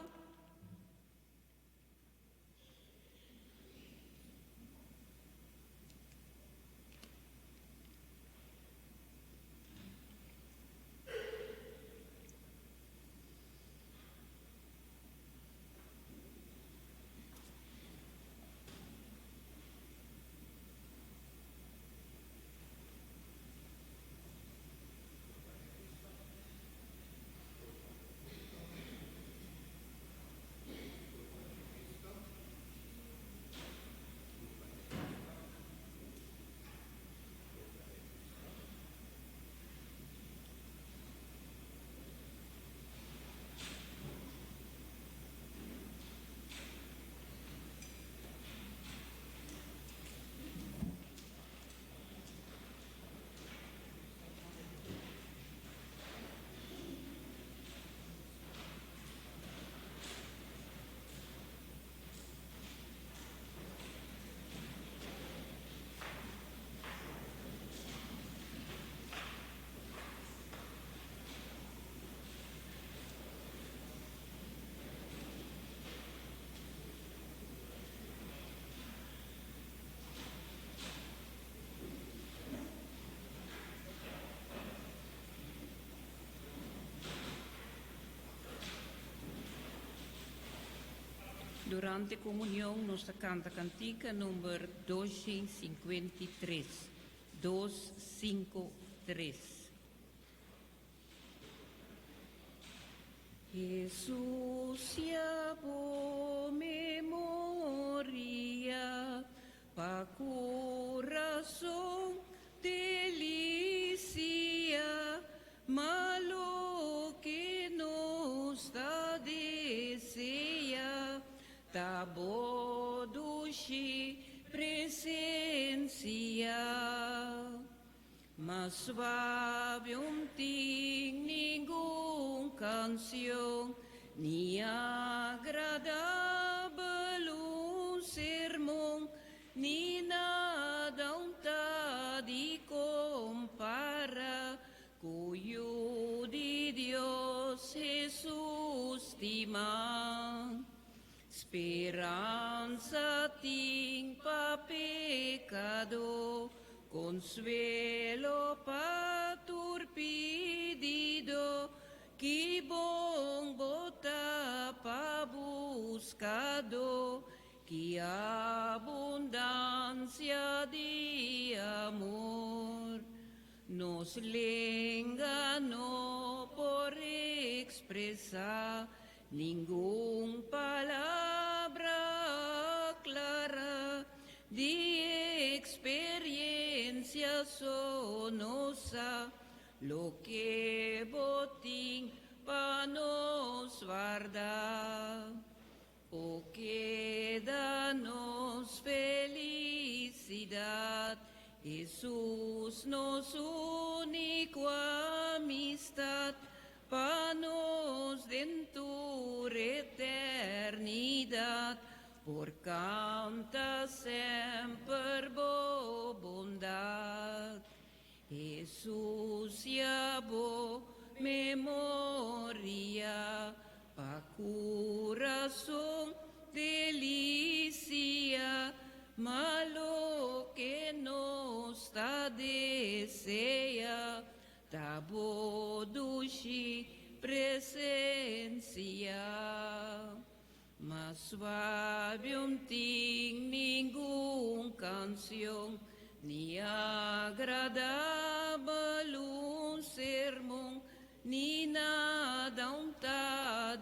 [SPEAKER 5] Durante comunión nos canta cantica número 253. 253. Jesús ya por memoria, pa corazón delicia, malo que nos da desea, tabodushi presencia, mas suave ting ningún canción, ni agradable un sermón, ni nada un y compara, cuyo de Dios Jesús estima. Esperanza ting pa pecado, consuelo pa turpidido, que bon bota pa buscado, que abundancia de amor. Nos le enganó por expresar ningún palabra clara de experiencia sonosa, lo que botín pa nos guarda. O quédanos felicidad, Jesús nos único amistad, pa nos den tu eternidad, por canta semper bo bondad. Jesus yabo memoria, pa corazón delicia, malo que nos ta desea, tabo dushi presencia. Mas suave ting ningún canción, ni agradable un sermón, ni nada un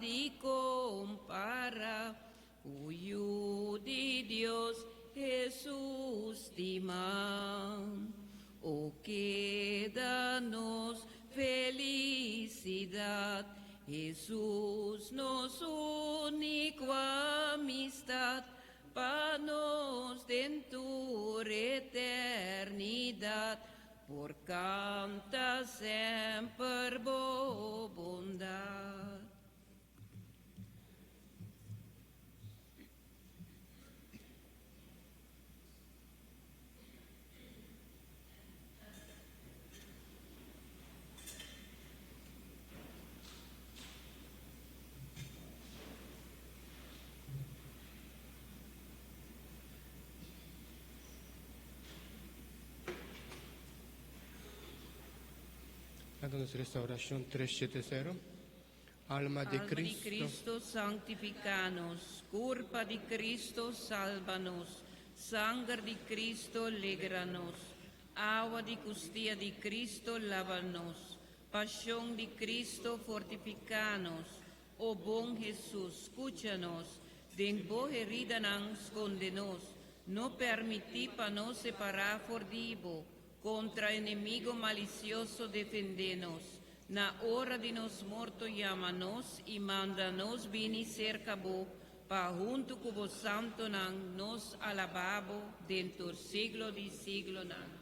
[SPEAKER 5] di compara, cuyo de Dios Jesús estima. Oh, quédanos felicidad, Jesús nos único amistad, panos de tu eternidad, por canta semper bo bondad.
[SPEAKER 2] Háganos restauración 370. Alma de
[SPEAKER 5] Alma di
[SPEAKER 2] Cristo,
[SPEAKER 5] Cristo sanctificanos, culpa di Cristo salvanos, sangre di Cristo legranos, agua di custía di Cristo lavanos, pasión di Cristo fortificanos, oh bon Jesús, escúchanos, den vos herida nan escondenos, no permití pa nos separar fordivo, contra enemigo malicioso defendenos. Na hora de nos morto llamanos y mándanos vini cerca bo, pa junto con vos santo nan nos alababo dentro siglo di siglo nan.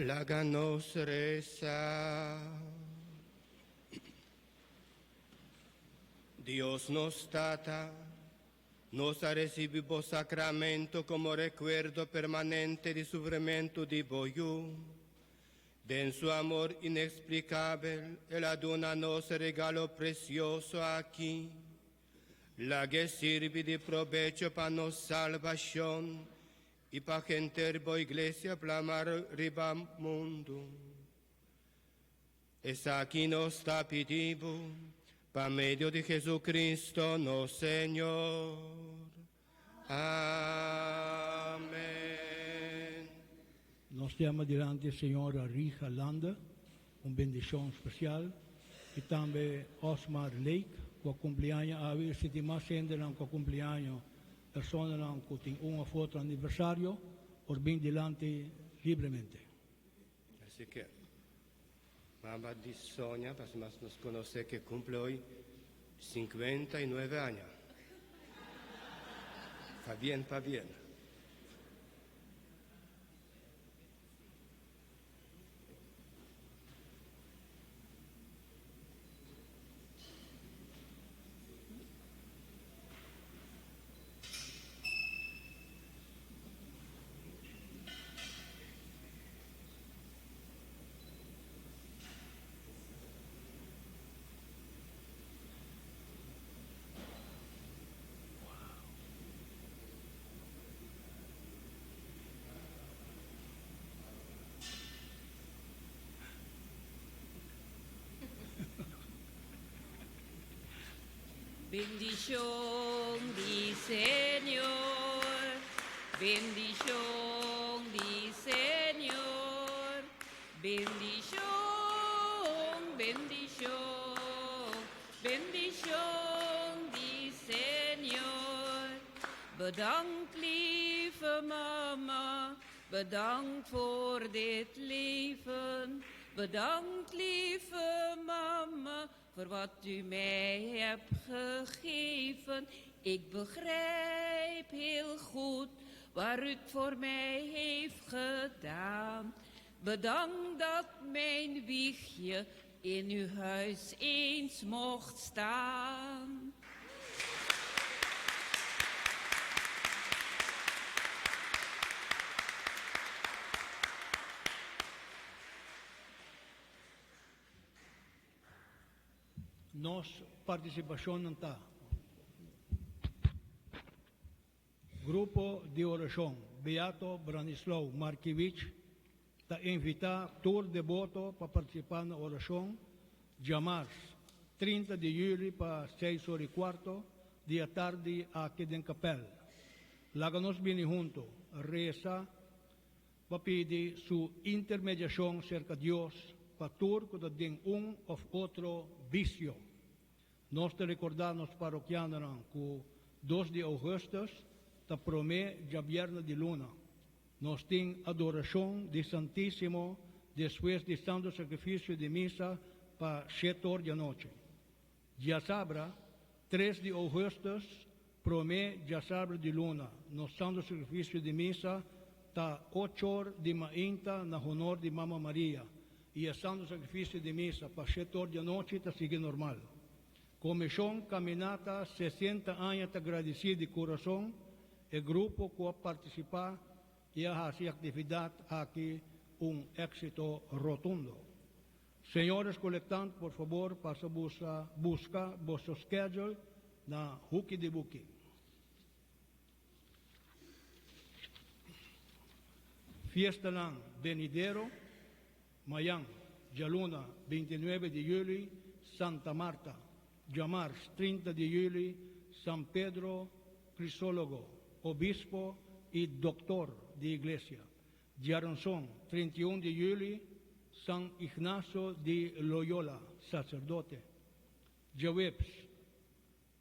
[SPEAKER 2] láganos rezar. Dios nos trata, nos ha recibido sacramento como recuerdo permanente de sufrimiento de Boyú. De en su amor inexplicable, Él aduna nos regalo precioso aquí, la que sirve de provecho para nos salvación y para gente iglesia plamar riba mundo. Es aquí nos está pidiendo, por medio de Jesucristo, nuestro Señor. Amén.
[SPEAKER 1] Nós temos diante a senhora Rija Landa, bendição especial, e também Osmar Lake, com o cumpleaños, a ver se tem mais gente com o cumpleaños, pessoas que têm uma foto aniversário, por bem diante livremente.
[SPEAKER 2] Así que, mamá de Sonia, pues más nos conoce que cumple hoy 59 años. Va bien, va bien.
[SPEAKER 5] Bendición di Señor, bendición di Señor, bendición, bendición, bendición di Señor. Bedankt lieve mama, bedankt voor dit leven, Bedankt, lieve mama, voor wat u mij hebt gegeven. Ik begrijp heel goed waar u het voor mij heeft gedaan. Bedankt dat mijn wiegje in uw huis eens mocht staan.
[SPEAKER 1] Nos participación en ta. Grupo de oración Beato Branislaw Markiewicz ta invita tour de voto para participar en la oración llamar 30 de julio para 6:15 de tarde aquí en Capel. Láganos bien junto, reza, para pedir su intermediación cerca de Dios para tour que den un o otro vicio. Nós te recordamos paroquianos que 2 de agosto ta promé ya viernes de luna. Nos tem adoración de Santísimo después de santo sacrificio de misa para 7 de noche. Ya sabra, 3 de agosto promé ya sabra de luna. Nos santo sacrificio de misa ta 8 de mainta na honor de Mama Maria. E a santo sacrificio de misa para 7 de noche ta sigue normal. Comisión Caminata 60 anos agradecido de coração, o grupo que participa e a atividade aqui éxito rotundo. Senhores coletantes, por favor, passa buscar vosso schedule na Huki de Buki. Fiesta lang Benidero, Mayang, Jaluna, 29 de julho, Santa Marta, Jamars, 30 de julho, San Pedro, Crisólogo, Obispo e Doctor de Iglesia. Jaranzón, 31 de julho, San Ignacio de Loyola, sacerdote. Jaweps,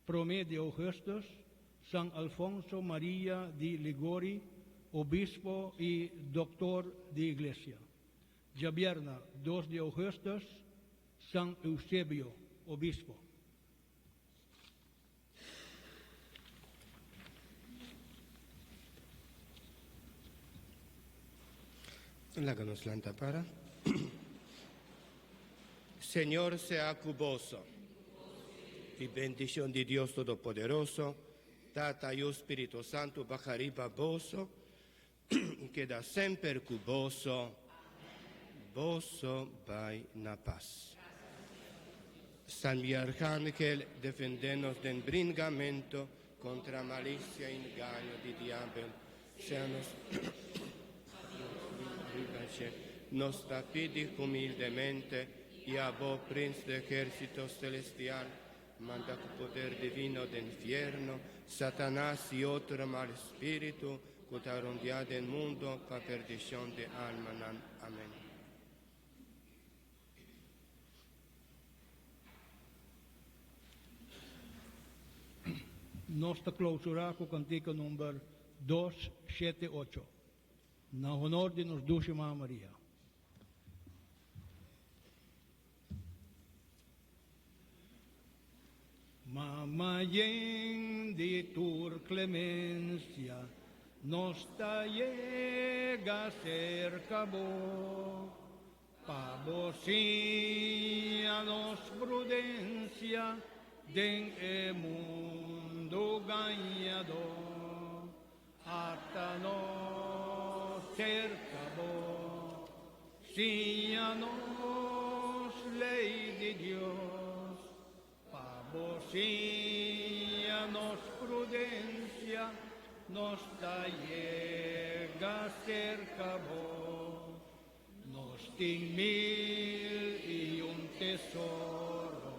[SPEAKER 1] 1 de agosto, San Alfonso Maria de Ligori, Obispo e Doctor de Iglesia. Javierna, 2 de agosto, San Eusebio, Obispo.
[SPEAKER 2] Láganos la para. Señor sea cuboso y bendición de Dios Todopoderoso, Tata y Espíritu Santo, bajariba boso, queda sempre cuboso, boso vai na paz. San Arcángel, defendenos del bringamento contra malicia e engaño de diablo, seanos nos rapidi humildemente y a vos, Prince de ejércitos celestial, manda con poder divino del infierno, Satanás y otro mal espíritu, que arrondia del mundo para perdición de alma. Amén.
[SPEAKER 1] Nos clausurar con cantico número 278. Na honor de nos Dulce Maria. Mama de tu clemencia, nos llega cerca vos, pavosía nos prudencia, den el mundo ganhador, hasta nos cerca vos, síanos ley de Dios, pavosía nos prudencia, nos llega cerca vos, nos ten mil y un tesoro,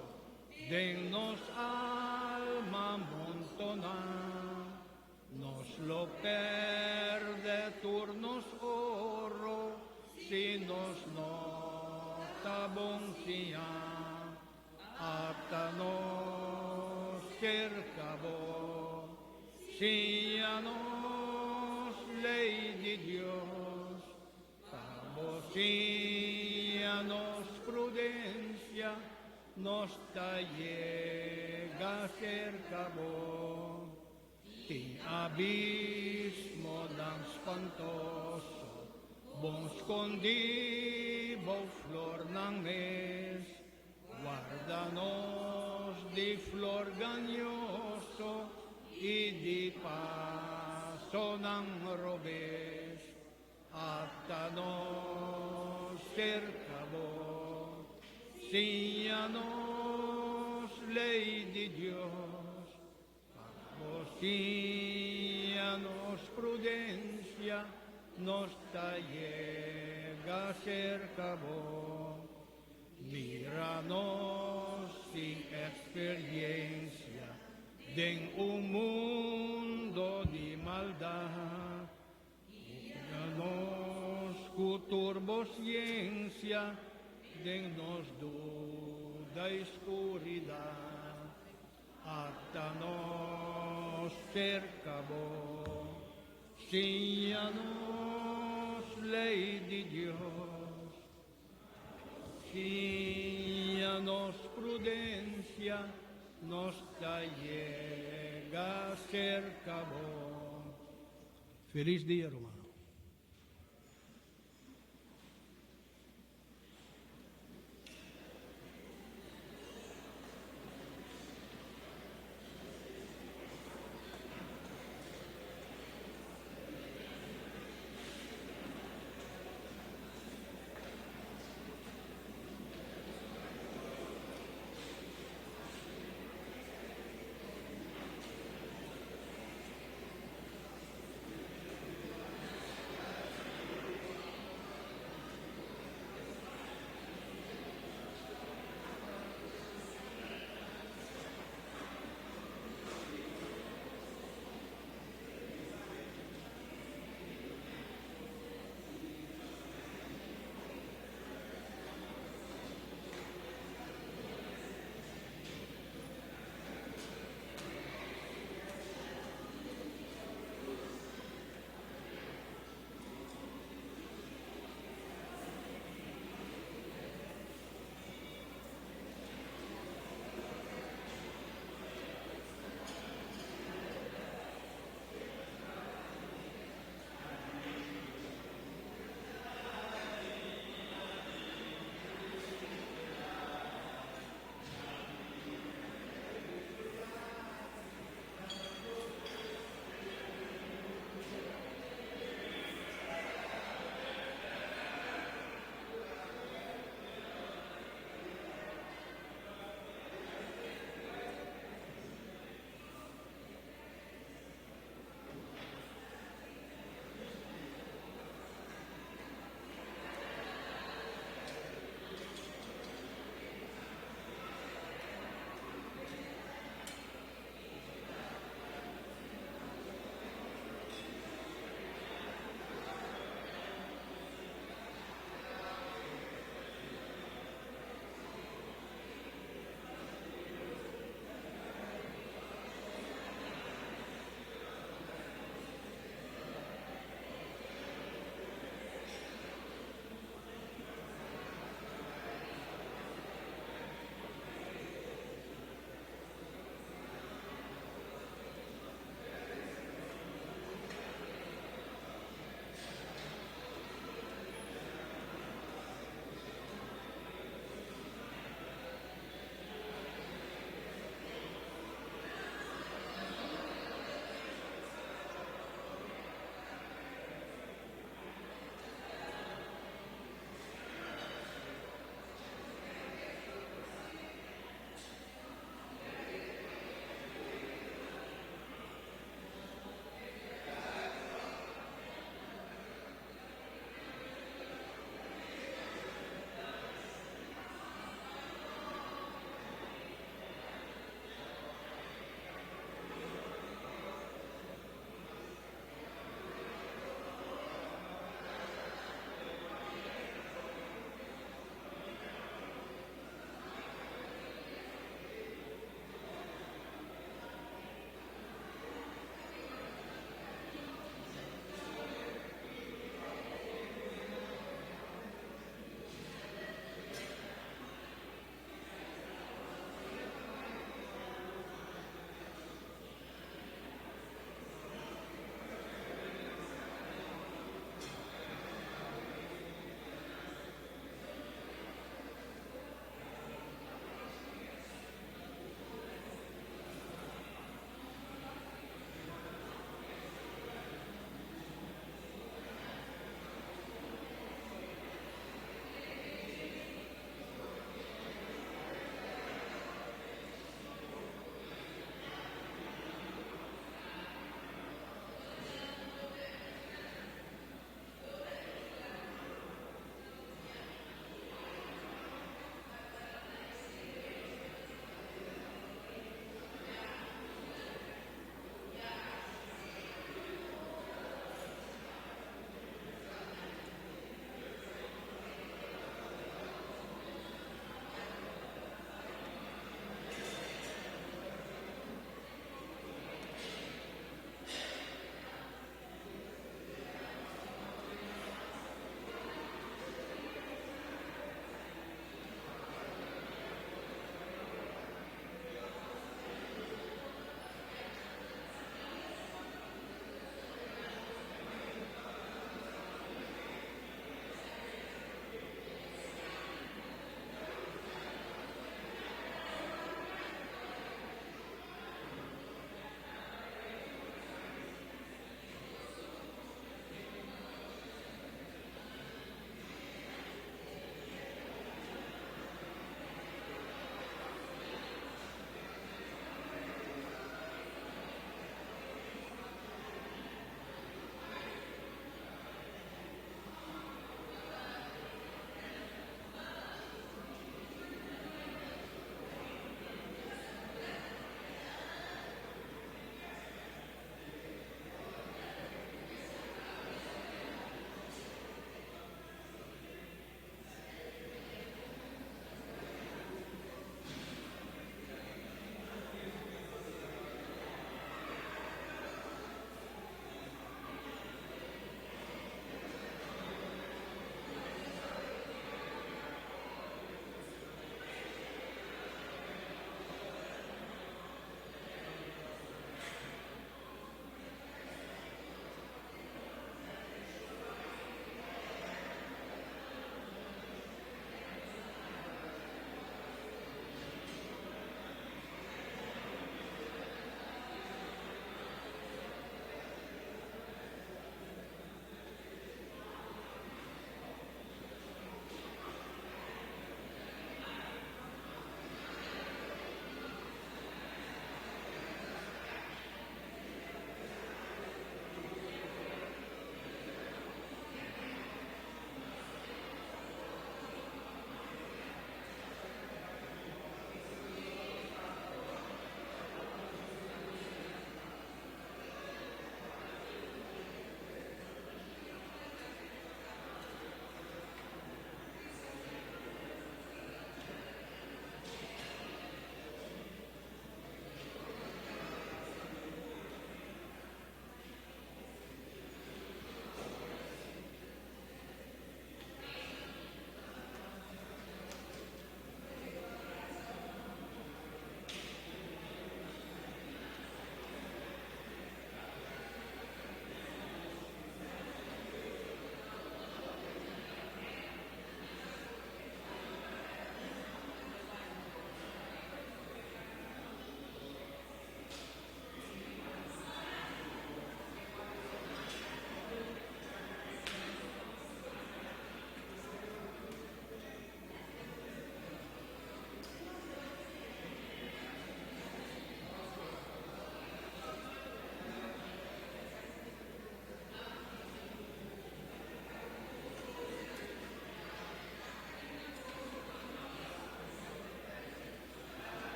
[SPEAKER 1] dennos alma amontonar, nos lo perde turnos oro, si nos nota boncia, hasta nos cerca vos, síanos ley de Dios, síanos prudencia nos llega cerca vos. Ting abismo dan espantoso, bom escondido flor ng mes, guarda-nos de flor ganyoso e de paso ng robes, at nos cerca vos, síñanos, ley de Dios, síñanos prudencia, nos llega cerca vos, líbranos sin experiencia de un mundo de maldad, líbranos con turbo ciencia de nos duda escuridad, hasta nos cerca vos, síñanos, ley de Dios, síñanos prudencia, nos llega cerca vos. Feliz día, hermano.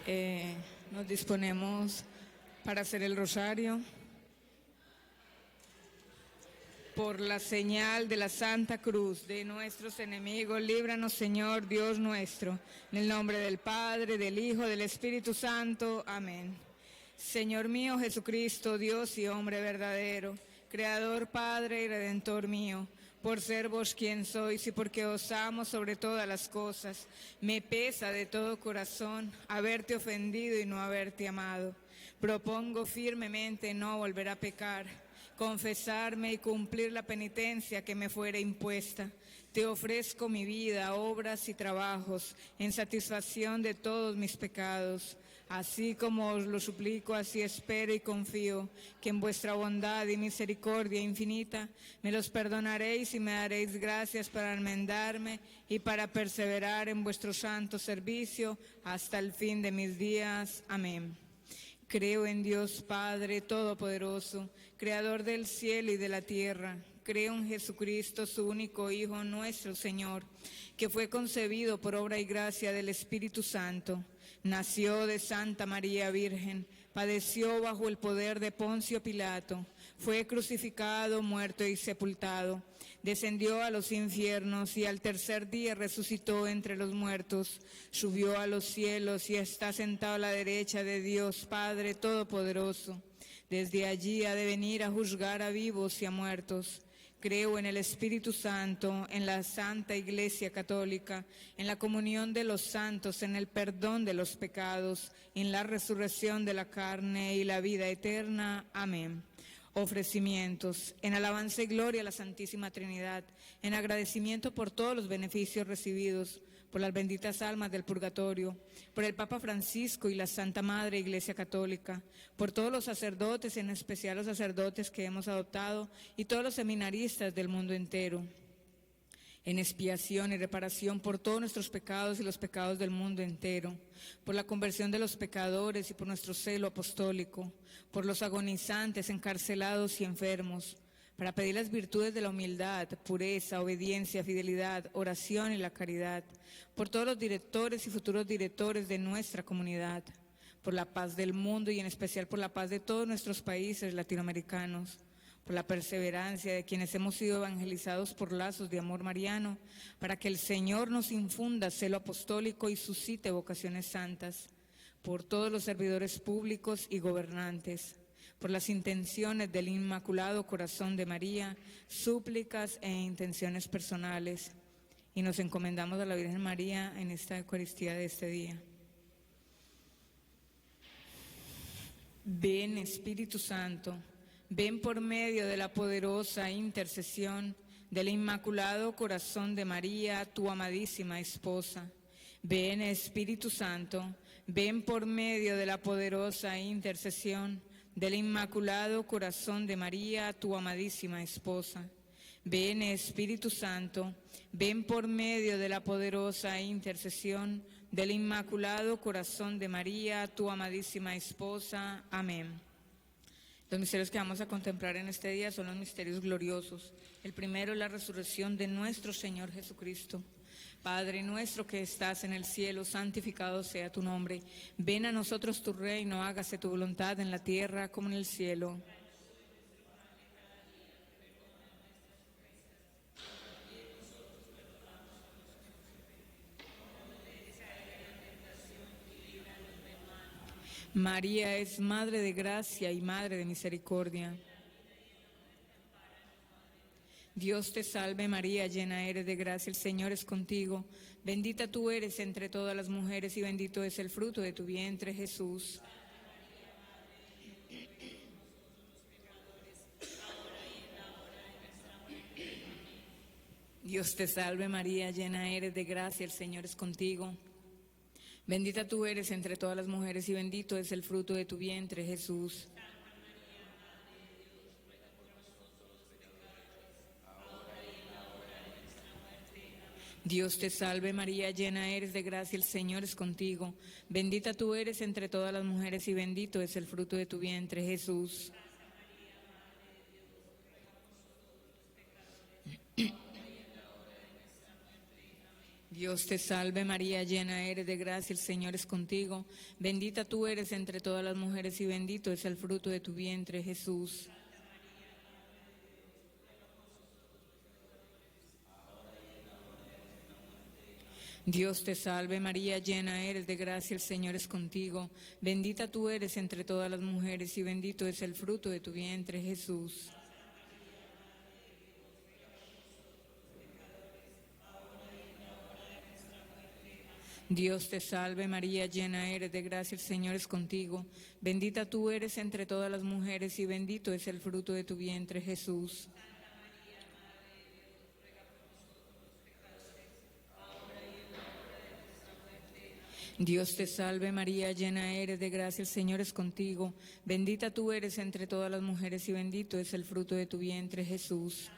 [SPEAKER 6] Nos disponemos para hacer el rosario. Por la señal de la Santa Cruz de nuestros enemigos, líbranos, Señor Dios nuestro, en el nombre del Padre, del Hijo, del Espíritu Santo. Amén. Señor mío Jesucristo, Dios y hombre verdadero, Creador, Padre y Redentor mío, por ser vos quien sois y porque os amo sobre todas las cosas, me pesa de todo corazón haberte ofendido y no haberte amado. Propongo firmemente no volver a pecar, confesarme y cumplir la penitencia que me fuera impuesta. Te ofrezco mi vida, obras y trabajos en satisfacción de todos mis pecados. Así como os lo suplico, así espero y confío que en vuestra bondad y misericordia infinita me los perdonaréis y me daréis gracias para enmendarme y para perseverar en vuestro santo servicio hasta el fin de mis días. Amén. Creo en Dios Padre Todopoderoso, Creador del cielo y de la tierra. Creo en Jesucristo, su único Hijo, nuestro Señor, que fue concebido por obra y gracia del Espíritu Santo. Nació de Santa María Virgen, padeció bajo el poder de Poncio Pilato, fue crucificado, muerto y sepultado. Descendió a los infiernos y al tercer día resucitó entre los muertos, subió a los cielos y está sentado a la derecha de Dios Padre Todopoderoso. Desde allí ha de venir a juzgar a vivos y a muertos. Creo en el Espíritu Santo, en la Santa Iglesia Católica, en la comunión de los santos, en el perdón de los pecados, en la resurrección de la carne y la vida eterna. Amén. Ofrecimientos, en alabanza y gloria a la Santísima Trinidad, en agradecimiento por todos los beneficios recibidos, por las benditas almas del purgatorio, por el Papa Francisco y la Santa Madre Iglesia Católica, por todos los sacerdotes, en especial los sacerdotes que hemos adoptado, y todos los seminaristas del mundo entero, en expiación y reparación por todos nuestros pecados y los pecados del mundo entero, por la conversión de los pecadores y por nuestro celo apostólico, por los agonizantes, encarcelados y enfermos, para pedir las virtudes de la humildad, pureza, obediencia, fidelidad, oración y la caridad, por todos los directores y futuros directores de nuestra comunidad, por la paz del mundo y en especial por la paz de todos nuestros países latinoamericanos, por la perseverancia de quienes hemos sido evangelizados por lazos de amor mariano, para que el Señor nos infunda celo apostólico y suscite vocaciones santas, por todos los servidores públicos y gobernantes, por las intenciones del Inmaculado Corazón de María, súplicas e intenciones personales. Y nos encomendamos a la Virgen María en esta Eucaristía de este día. Ven, Espíritu Santo, ven por medio de la poderosa intercesión del Inmaculado Corazón de María, tu amadísima esposa. Ven, Espíritu Santo, ven por medio de la poderosa intercesión del Inmaculado Corazón de María, tu amadísima esposa. Ven, Espíritu Santo, ven por medio de la poderosa intercesión del Inmaculado Corazón de María, tu amadísima esposa. Amén. Los misterios que vamos a contemplar en este día son los misterios gloriosos. El primero es la resurrección de nuestro Señor Jesucristo. Padre nuestro que estás en el cielo, santificado sea tu nombre. Ven a nosotros tu reino, hágase tu voluntad en la tierra como en el cielo. María es Madre de Gracia y Madre de Misericordia. Dios te salve María, llena eres de gracia, el Señor es contigo. Bendita tú eres entre todas las mujeres y bendito es el fruto de tu vientre, Jesús. Dios te salve María, llena eres de gracia, el Señor es contigo. Bendita tú eres entre todas las mujeres y bendito es el fruto de tu vientre, Jesús. Dios te salve María, llena eres de gracia, el Señor es contigo. Bendita tú eres entre todas las mujeres y bendito es el fruto de tu vientre, Jesús. Dios te salve María, llena eres de gracia, el Señor es contigo. Bendita tú eres entre todas las mujeres y bendito es el fruto de tu vientre, Jesús. Dios te salve María, llena eres de gracia, el Señor es contigo. Bendita tú eres entre todas las mujeres y bendito es el fruto de tu vientre, Jesús. Dios te salve María, llena eres de gracia, el Señor es contigo. Bendita tú eres entre todas las mujeres y bendito es el fruto de tu vientre, Jesús. Dios te salve María, llena eres de gracia, el Señor es contigo. Bendita tú eres entre todas las mujeres y bendito es el fruto de tu vientre, Jesús.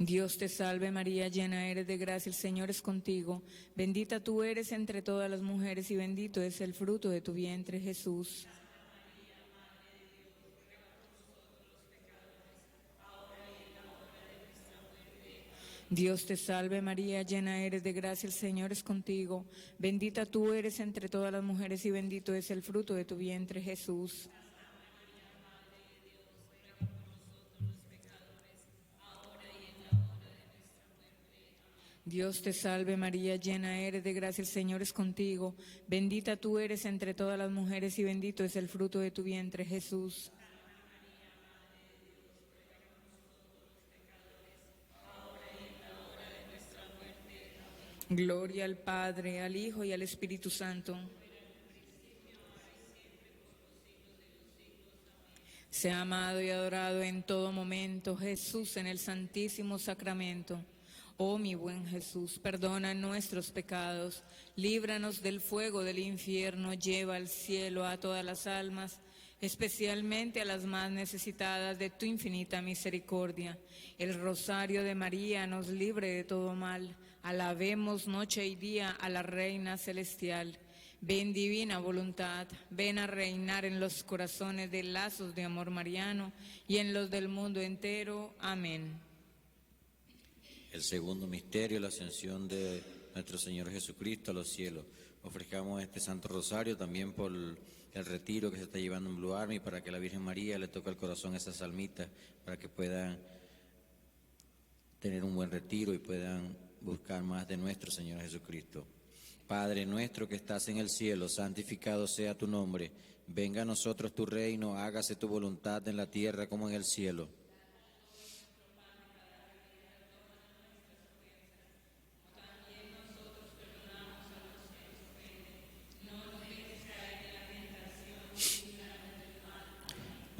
[SPEAKER 6] Dios te salve María, llena eres de gracia, el Señor es contigo. Bendita tú eres entre todas las mujeres y bendito es el fruto de tu vientre, Jesús. Dios te salve María, llena eres de gracia, el Señor es contigo. Bendita tú eres entre todas las mujeres y bendito es el fruto de tu vientre, Jesús. Dios te salve María, llena eres de gracia, el Señor es contigo. Bendita tú eres entre todas las mujeres y bendito es el fruto de tu vientre, Jesús. Gloria al Padre, al Hijo y al Espíritu Santo. Sea amado y adorado en todo momento Jesús en el Santísimo Sacramento. Oh mi buen Jesús, perdona nuestros pecados, líbranos del fuego del infierno, lleva al cielo a todas las almas, especialmente a las más necesitadas de tu infinita misericordia. El rosario de María nos libre de todo mal. Alabemos noche y día a la Reina Celestial. Ven divina voluntad, ven a reinar en los corazones de lazos de amor mariano y en los del mundo entero. Amén.
[SPEAKER 7] El segundo misterio, la ascensión de nuestro Señor Jesucristo a los cielos. Ofrezcamos este Santo Rosario también por el retiro que se está llevando en Blue Army, para que la Virgen María le toque al corazón a esas almitas, para que puedan tener un buen retiro y puedan buscar más de nuestro Señor Jesucristo. Padre nuestro que estás en el cielo, santificado sea tu nombre. Venga a nosotros tu reino, hágase tu voluntad en la tierra como en el cielo.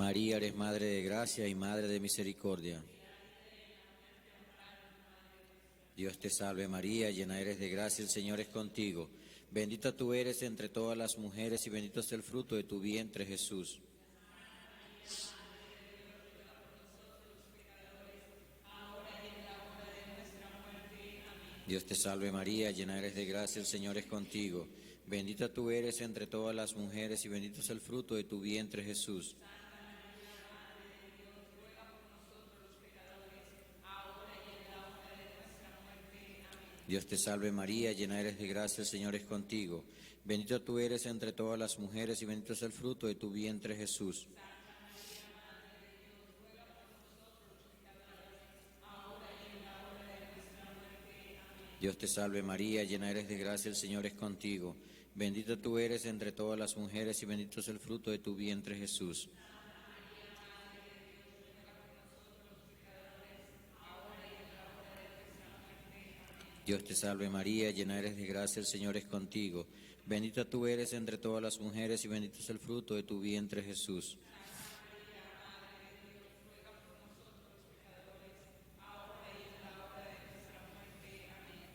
[SPEAKER 7] María, eres Madre de gracia y Madre de misericordia. Dios te salve María, llena eres de gracia, el Señor es contigo. Bendita tú eres entre todas las mujeres y bendito es el fruto de tu vientre, Jesús. Dios te salve María, llena eres de gracia, el Señor es contigo. Bendita tú eres entre todas las mujeres y bendito es el fruto de tu vientre, Jesús. Dios te salve María, llena eres de gracia, el Señor es contigo. Bendita tú eres entre todas las mujeres y bendito es el fruto de tu vientre, Jesús. Dios te salve María, llena eres de gracia, el Señor es contigo. Bendita tú eres entre todas las mujeres y bendito es el fruto de tu vientre, Jesús. Dios te salve María, llena eres de gracia, el Señor es contigo. Bendita tú eres entre todas las mujeres y bendito es el fruto de tu vientre, Jesús.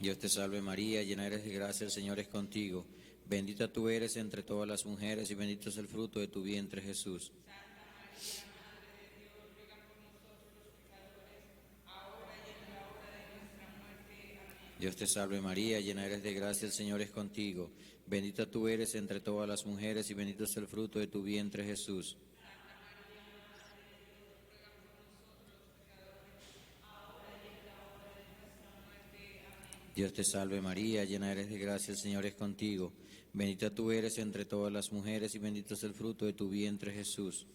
[SPEAKER 7] Dios te salve María, llena eres de gracia, el Señor es contigo. Bendita tú eres entre todas las mujeres y bendito es el fruto de tu vientre, Jesús. Dios te salve María, llena eres de gracia, el Señor es contigo. Bendita tú eres entre todas las mujeres y bendito es el fruto de tu vientre, Jesús. Dios te salve María, llena eres de gracia, el Señor es contigo. Bendita tú eres entre todas las mujeres y bendito es el fruto de tu vientre Jesús.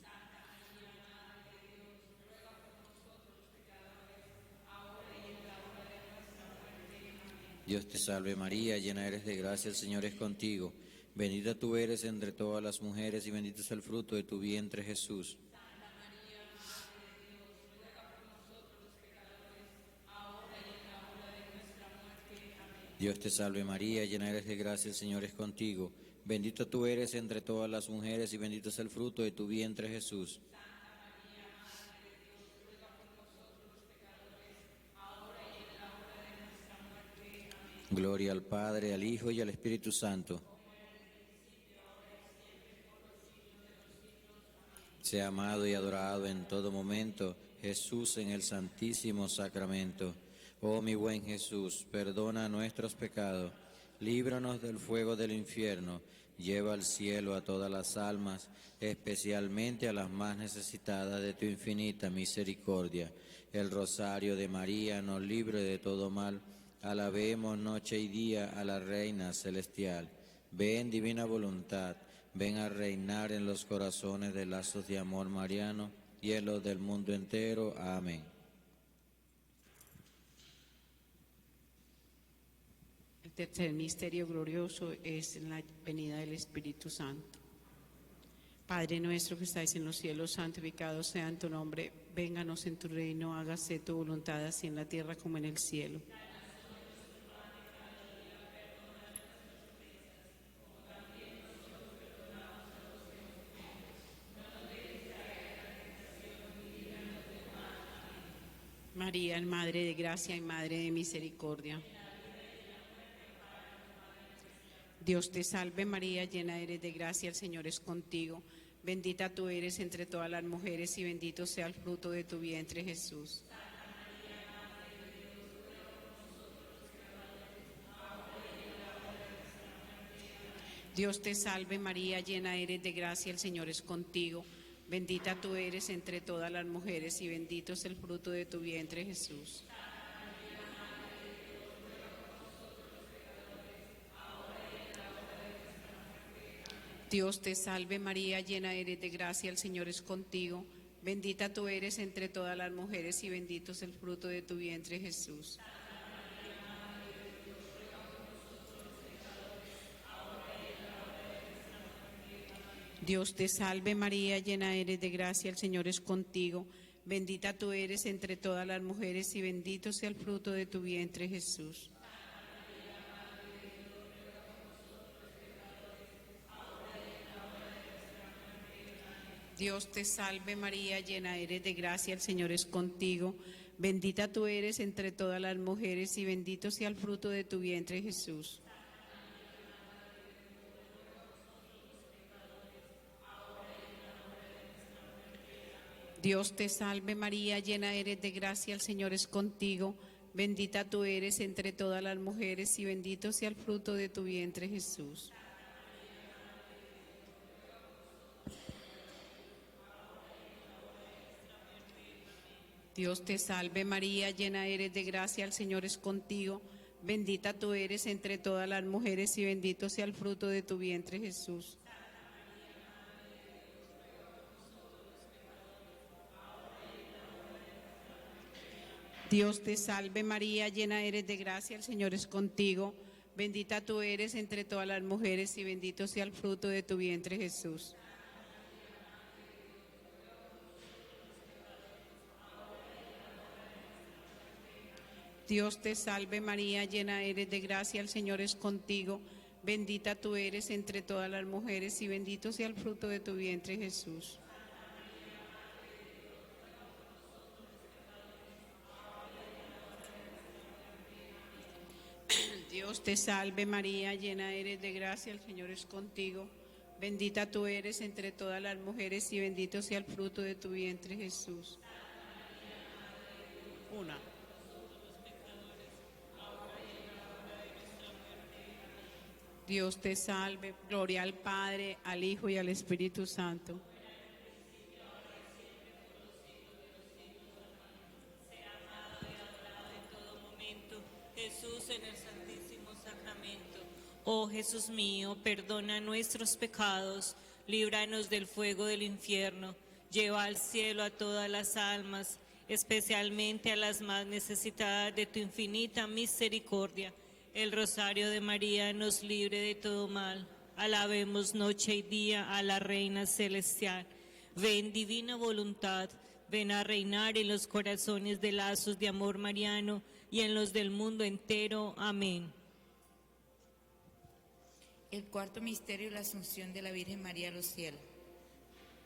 [SPEAKER 7] Dios te salve María, llena eres de gracia, el Señor es contigo. Bendita tú eres entre todas las mujeres y bendito es el fruto de tu vientre Jesús. Dios te salve María, llena eres de gracia, el Señor es contigo. Bendita tú eres entre todas las mujeres y bendito es el fruto de tu vientre Jesús. Gloria al Padre, al Hijo y al Espíritu Santo. Sea amado y adorado en todo momento Jesús en el Santísimo Sacramento. Oh mi buen Jesús, perdona nuestros pecados, líbranos del fuego del infierno, lleva al cielo a todas las almas, especialmente a las más necesitadas de tu infinita misericordia. El rosario de María nos libre de todo mal. Alabemos noche y día a la Reina Celestial. Ven, divina voluntad, ven a reinar en los corazones de lazos de amor mariano y en los del mundo entero. Amén.
[SPEAKER 8] El tercer misterio glorioso es la venida del Espíritu Santo. Padre nuestro que estáis en los cielos, santificado sea en tu nombre. Vénganos en tu reino, hágase tu voluntad así en la tierra como en el cielo. María, Madre de gracia y Madre de misericordia. Dios te salve María, llena eres de gracia, el Señor es contigo. Bendita tú eres entre todas las mujeres y bendito sea el fruto de tu vientre Jesús. Dios te salve María, llena eres de gracia, el Señor es contigo. Bendita tú eres entre todas las mujeres y bendito es el fruto de tu vientre Jesús. Dios te salve María, llena eres de gracia, el Señor es contigo. Bendita tú eres entre todas las mujeres y bendito es el fruto de tu vientre Jesús. Dios te salve María, llena eres de gracia, el Señor es contigo. Bendita tú eres entre todas las mujeres y bendito sea el fruto de tu vientre Jesús. Dios te salve María, llena eres de gracia, el Señor es contigo. Bendita tú eres entre todas las mujeres y bendito sea el fruto de tu vientre Jesús. Dios te salve María, llena eres de gracia, el Señor es contigo. Bendita tú eres entre todas las mujeres y bendito sea el fruto de tu vientre Jesús. Dios te salve María, llena eres de gracia, el Señor es contigo. Bendita tú eres entre todas las mujeres y bendito sea el fruto de tu vientre Jesús. Dios te salve María, llena eres de gracia, el Señor es contigo. Bendita tú eres entre todas las mujeres y bendito sea el fruto de tu vientre Jesús. Dios te salve María, llena eres de gracia, el Señor es contigo. Bendita tú eres entre todas las mujeres y bendito sea el fruto de tu vientre Jesús. Dios te salve María, llena eres de gracia, el Señor es contigo. Bendita tú eres entre todas las mujeres y bendito sea el fruto de tu vientre Jesús. Una. Dios te salve, gloria al Padre, al Hijo y al Espíritu Santo.
[SPEAKER 9] Jesús en el Santísimo Sacramento. Oh Jesús mío, perdona nuestros pecados, líbranos del fuego del infierno, lleva al cielo a todas las almas, especialmente a las más necesitadas de tu infinita misericordia. El Rosario de María nos libre de todo mal. Alabemos noche y día a la Reina Celestial. Ven, divina voluntad, ven a reinar en los corazones de lazos de amor mariano y en los del mundo entero. Amén.
[SPEAKER 10] El cuarto misterio, la Asunción de la Virgen María a los cielos.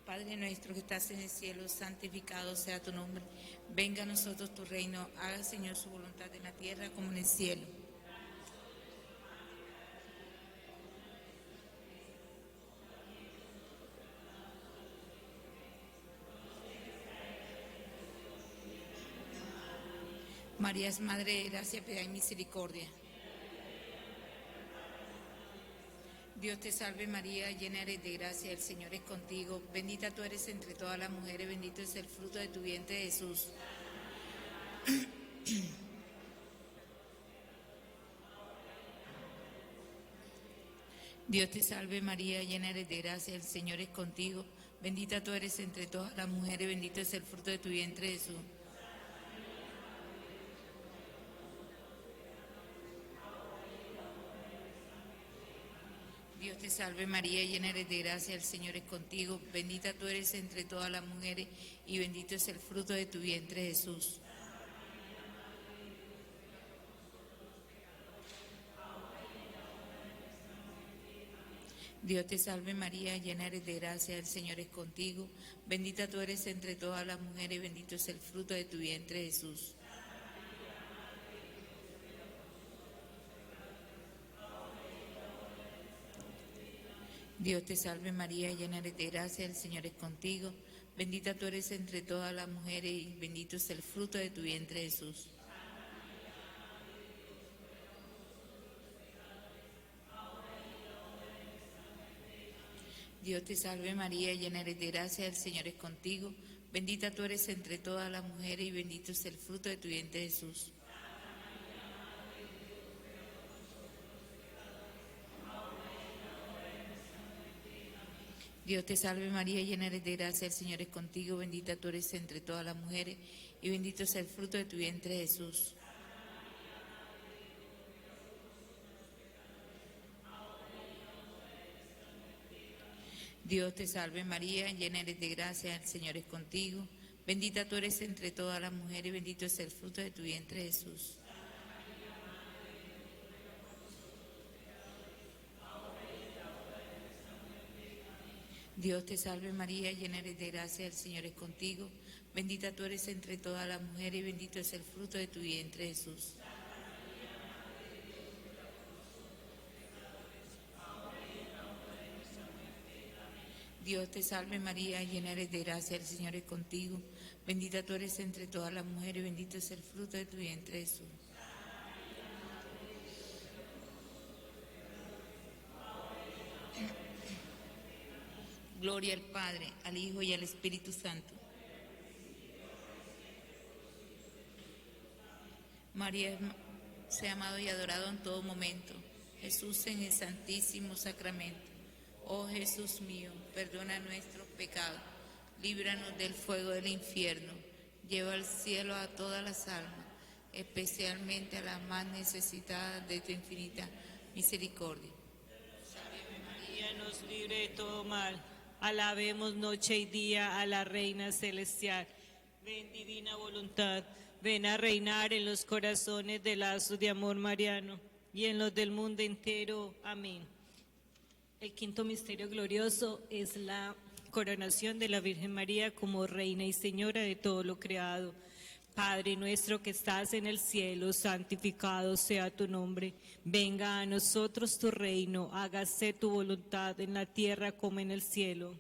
[SPEAKER 10] Padre nuestro que estás en el cielo, santificado sea tu nombre. Venga a nosotros tu reino, haga Señor su voluntad en la tierra como en el cielo. María es Madre de gracia, piedad y misericordia. Dios te salve María, llena eres de gracia, el Señor es contigo. Bendita tú eres entre todas las mujeres, bendito es el fruto de tu vientre, Jesús. Dios te salve María, llena eres de gracia, el Señor es contigo. Bendita tú eres entre todas las mujeres, bendito es el fruto de tu vientre, Jesús. Dios te salve María, llena eres de gracia, el Señor es contigo, bendita tú eres entre todas las mujeres y bendito es el fruto de tu vientre, Jesús. Dios te salve María, llena eres de gracia, el Señor es contigo, bendita tú eres entre todas las mujeres y bendito es el fruto de tu vientre, Jesús. Dios te salve María, llena eres de gracia, el Señor es contigo, bendita tú eres entre todas las mujeres y bendito es el fruto de tu vientre, Jesús. Dios te salve María, llena eres de gracia, el Señor es contigo, bendita tú eres entre todas las mujeres y bendito es el fruto de tu vientre, Jesús. Dios te salve María, llena eres de gracia, el Señor es contigo, bendita tú eres entre todas las mujeres y bendito es el fruto de tu vientre, Jesús. Dios te salve María, llena eres de gracia, el Señor es contigo, bendita tú eres entre todas las mujeres y bendito es el fruto de tu vientre, Jesús. Dios te salve María, llena eres de gracia, el Señor es contigo, bendita tú eres entre todas las mujeres y bendito es el fruto de tu vientre, Jesús. Dios te salve María, llena eres de gracia, el Señor es contigo, bendita tú eres entre todas las mujeres y bendito es el fruto de tu vientre, Jesús. Gloria al Padre, al Hijo y al Espíritu Santo. María sea amado y adorado en todo momento. Jesús en el Santísimo Sacramento. Oh Jesús mío, perdona nuestros pecados, líbranos del fuego del infierno, lleva al cielo a todas las almas, especialmente a las más necesitadas de tu infinita misericordia.
[SPEAKER 9] María nos libre de todo mal. Alabemos noche y día a la Reina Celestial. Ven, divina voluntad, ven a reinar en los corazones de lazos de amor mariano y en los del mundo entero. Amén. El quinto misterio glorioso es la coronación de la Virgen María como Reina y Señora de todo lo creado. Padre nuestro que estás en el cielo, santificado sea tu nombre. Venga a nosotros tu reino, hágase tu voluntad en la tierra como en el cielo.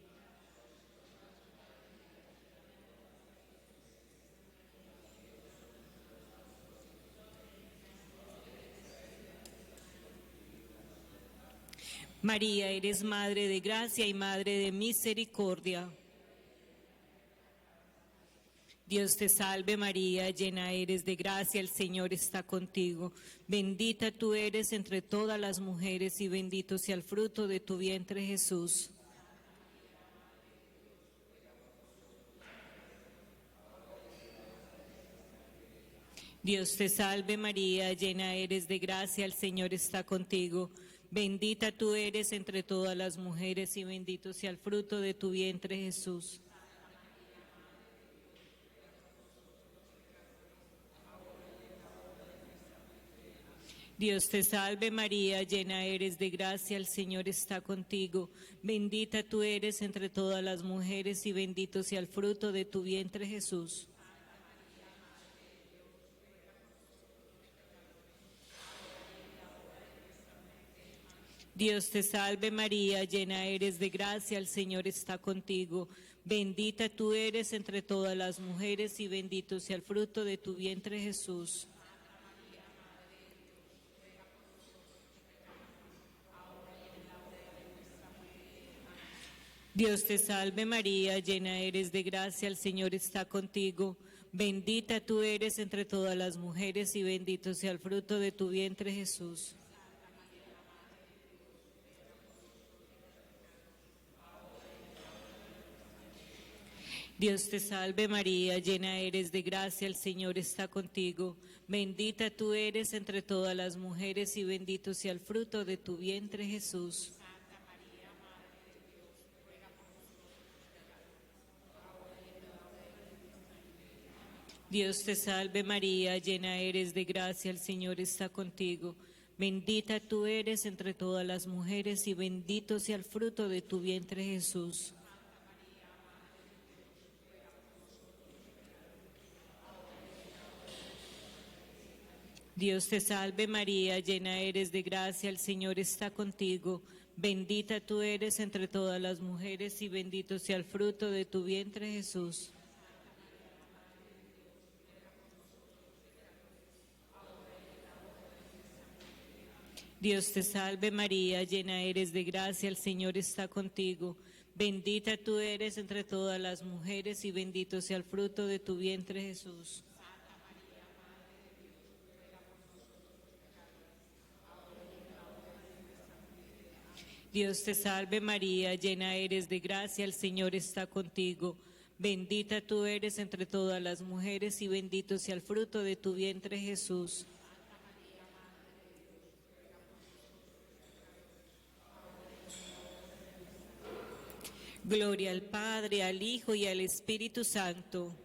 [SPEAKER 9] María, eres Madre de gracia y Madre de misericordia. Dios te salve María, llena eres de gracia, el Señor está contigo. Bendita tú eres entre todas las mujeres y bendito sea el fruto de tu vientre Jesús. Dios te salve María, llena eres de gracia, el Señor está contigo. Bendita tú eres entre todas las mujeres y bendito sea el fruto de tu vientre Jesús. Dios te salve María, llena eres de gracia, el Señor está contigo. Bendita tú eres entre todas las mujeres y bendito sea el fruto de tu vientre Jesús. Dios te salve María, llena eres de gracia, el Señor está contigo. Bendita tú eres entre todas las mujeres y bendito sea el fruto de tu vientre Jesús. Dios te salve María, llena eres de gracia, el Señor está contigo. Bendita tú eres entre todas las mujeres y bendito sea el fruto de tu vientre Jesús. Dios te salve María, llena eres de gracia, el Señor está contigo. Bendita tú eres entre todas las mujeres y bendito sea el fruto de tu vientre Jesús. Dios te salve María, llena eres de gracia, el Señor está contigo. Bendita tú eres entre todas las mujeres y bendito sea el fruto de tu vientre Jesús. Dios te salve María, llena eres de gracia, el Señor está contigo. Bendita tú eres entre todas las mujeres y bendito sea el fruto de tu vientre Jesús. Dios te salve María, llena eres de gracia, el Señor está contigo. Bendita tú eres entre todas las mujeres y bendito sea el fruto de tu vientre Jesús. Dios te salve María, llena eres de gracia, el Señor está contigo. Bendita tú eres entre todas las mujeres y bendito sea el fruto de tu vientre Jesús. Gloria al Padre, al Hijo y al Espíritu Santo.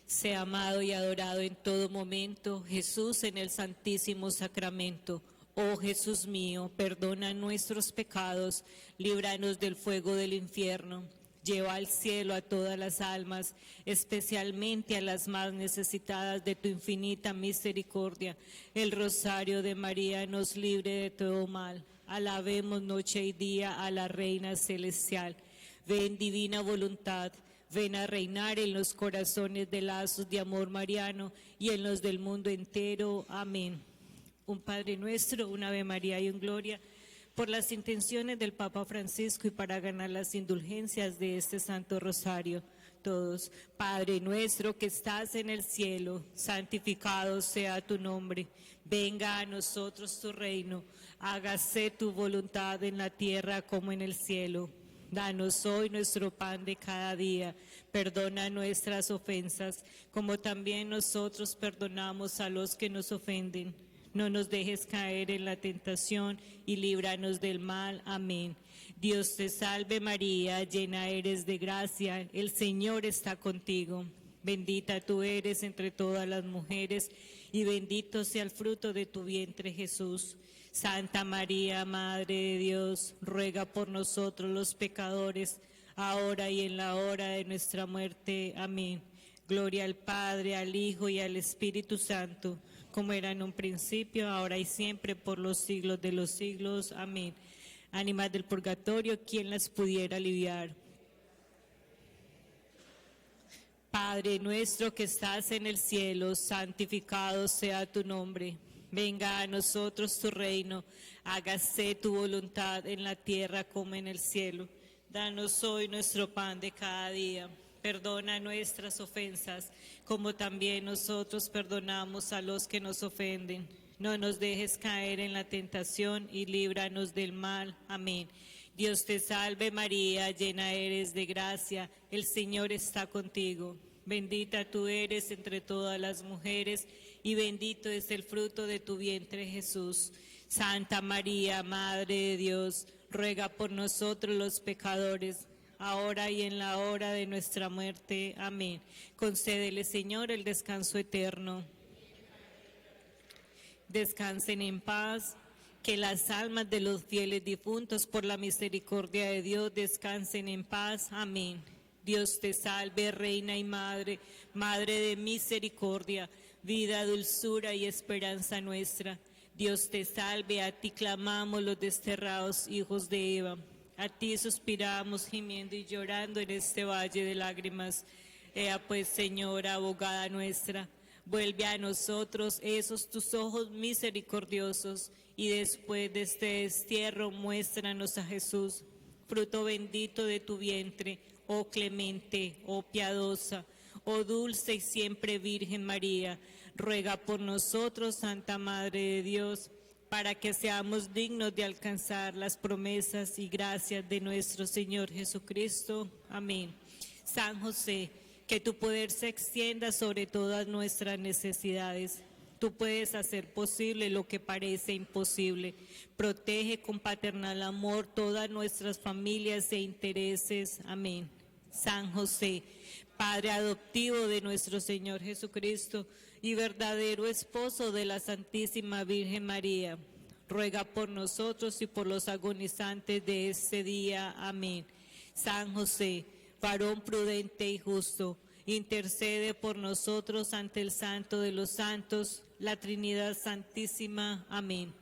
[SPEAKER 9] Sea amado y adorado en todo momento Jesús en el Santísimo Sacramento. Oh Jesús mío, perdona nuestros pecados, líbranos del fuego del infierno. Lleva al cielo a todas las almas, especialmente a las más necesitadas de tu infinita misericordia. El rosario de María nos libre de todo mal. Alabemos noche y día a la Reina Celestial. Ven, divina voluntad, ven a reinar en los corazones de lazos de amor mariano y en los del mundo entero. Amén. Un Padre Nuestro, un Ave María y un Gloria, por las intenciones del Papa Francisco y para ganar las indulgencias de este Santo Rosario. Todos, Padre nuestro que estás en el cielo, santificado sea tu nombre. Venga a nosotros tu reino, hágase tu voluntad en la tierra como en el cielo. Danos hoy nuestro pan de cada día, perdona nuestras ofensas, como también nosotros perdonamos a los que nos ofenden. No nos dejes caer en la tentación y líbranos del mal. Amén. Dios te salve María, llena eres de gracia, el Señor está contigo. Bendita tú eres entre todas las mujeres y bendito sea el fruto de tu vientre Jesús. Santa María, Madre de Dios, ruega por nosotros los pecadores, ahora y en la hora de nuestra muerte. Amén. Gloria al Padre, al Hijo y al Espíritu Santo, como era en un principio, ahora y siempre, por los siglos de los siglos. Amén. Ánimas del purgatorio, ¿quién las pudiera aliviar? Padre nuestro que estás en el cielo, santificado sea tu nombre. Venga a nosotros tu reino, hágase tu voluntad en la tierra como en el cielo. Danos hoy nuestro pan de cada día. Perdona nuestras ofensas, como también nosotros perdonamos a los que nos ofenden. No nos dejes caer en la tentación y líbranos del mal. Amén. Dios te salve María, llena eres de gracia, el Señor está contigo. Bendita tú eres entre todas las mujeres y bendito es el fruto de tu vientre Jesús. Santa María, Madre de Dios, ruega por nosotros los pecadores, ahora y en la hora de nuestra muerte. Amén. Concédele, Señor, el descanso eterno. Descansen en paz, que las almas de los fieles difuntos por la misericordia de Dios descansen en paz. Amén. Dios te salve, Reina y Madre, Madre de misericordia, vida, dulzura y esperanza nuestra. Dios te salve, a ti clamamos los desterrados hijos de Eva. A ti suspiramos gimiendo y llorando en este valle de lágrimas. Ea pues, Señora, abogada nuestra, vuelve a nosotros esos tus ojos misericordiosos, y después de este destierro muéstranos a Jesús, fruto bendito de tu vientre, oh clemente, oh piadosa, oh dulce y siempre Virgen María. Ruega por nosotros, Santa Madre de Dios, para que seamos dignos de alcanzar las promesas y gracias de nuestro Señor Jesucristo. Amén. San José, que tu poder se extienda sobre todas nuestras necesidades. Tú puedes hacer posible lo que parece imposible. Protege con paternal amor todas nuestras familias e intereses. Amén. San José, Padre adoptivo de nuestro Señor Jesucristo y verdadero esposo de la Santísima Virgen María, ruega por nosotros y por los agonizantes de este día. Amén. San José, varón prudente y justo, intercede por nosotros ante el Santo de los Santos, la Trinidad Santísima. Amén.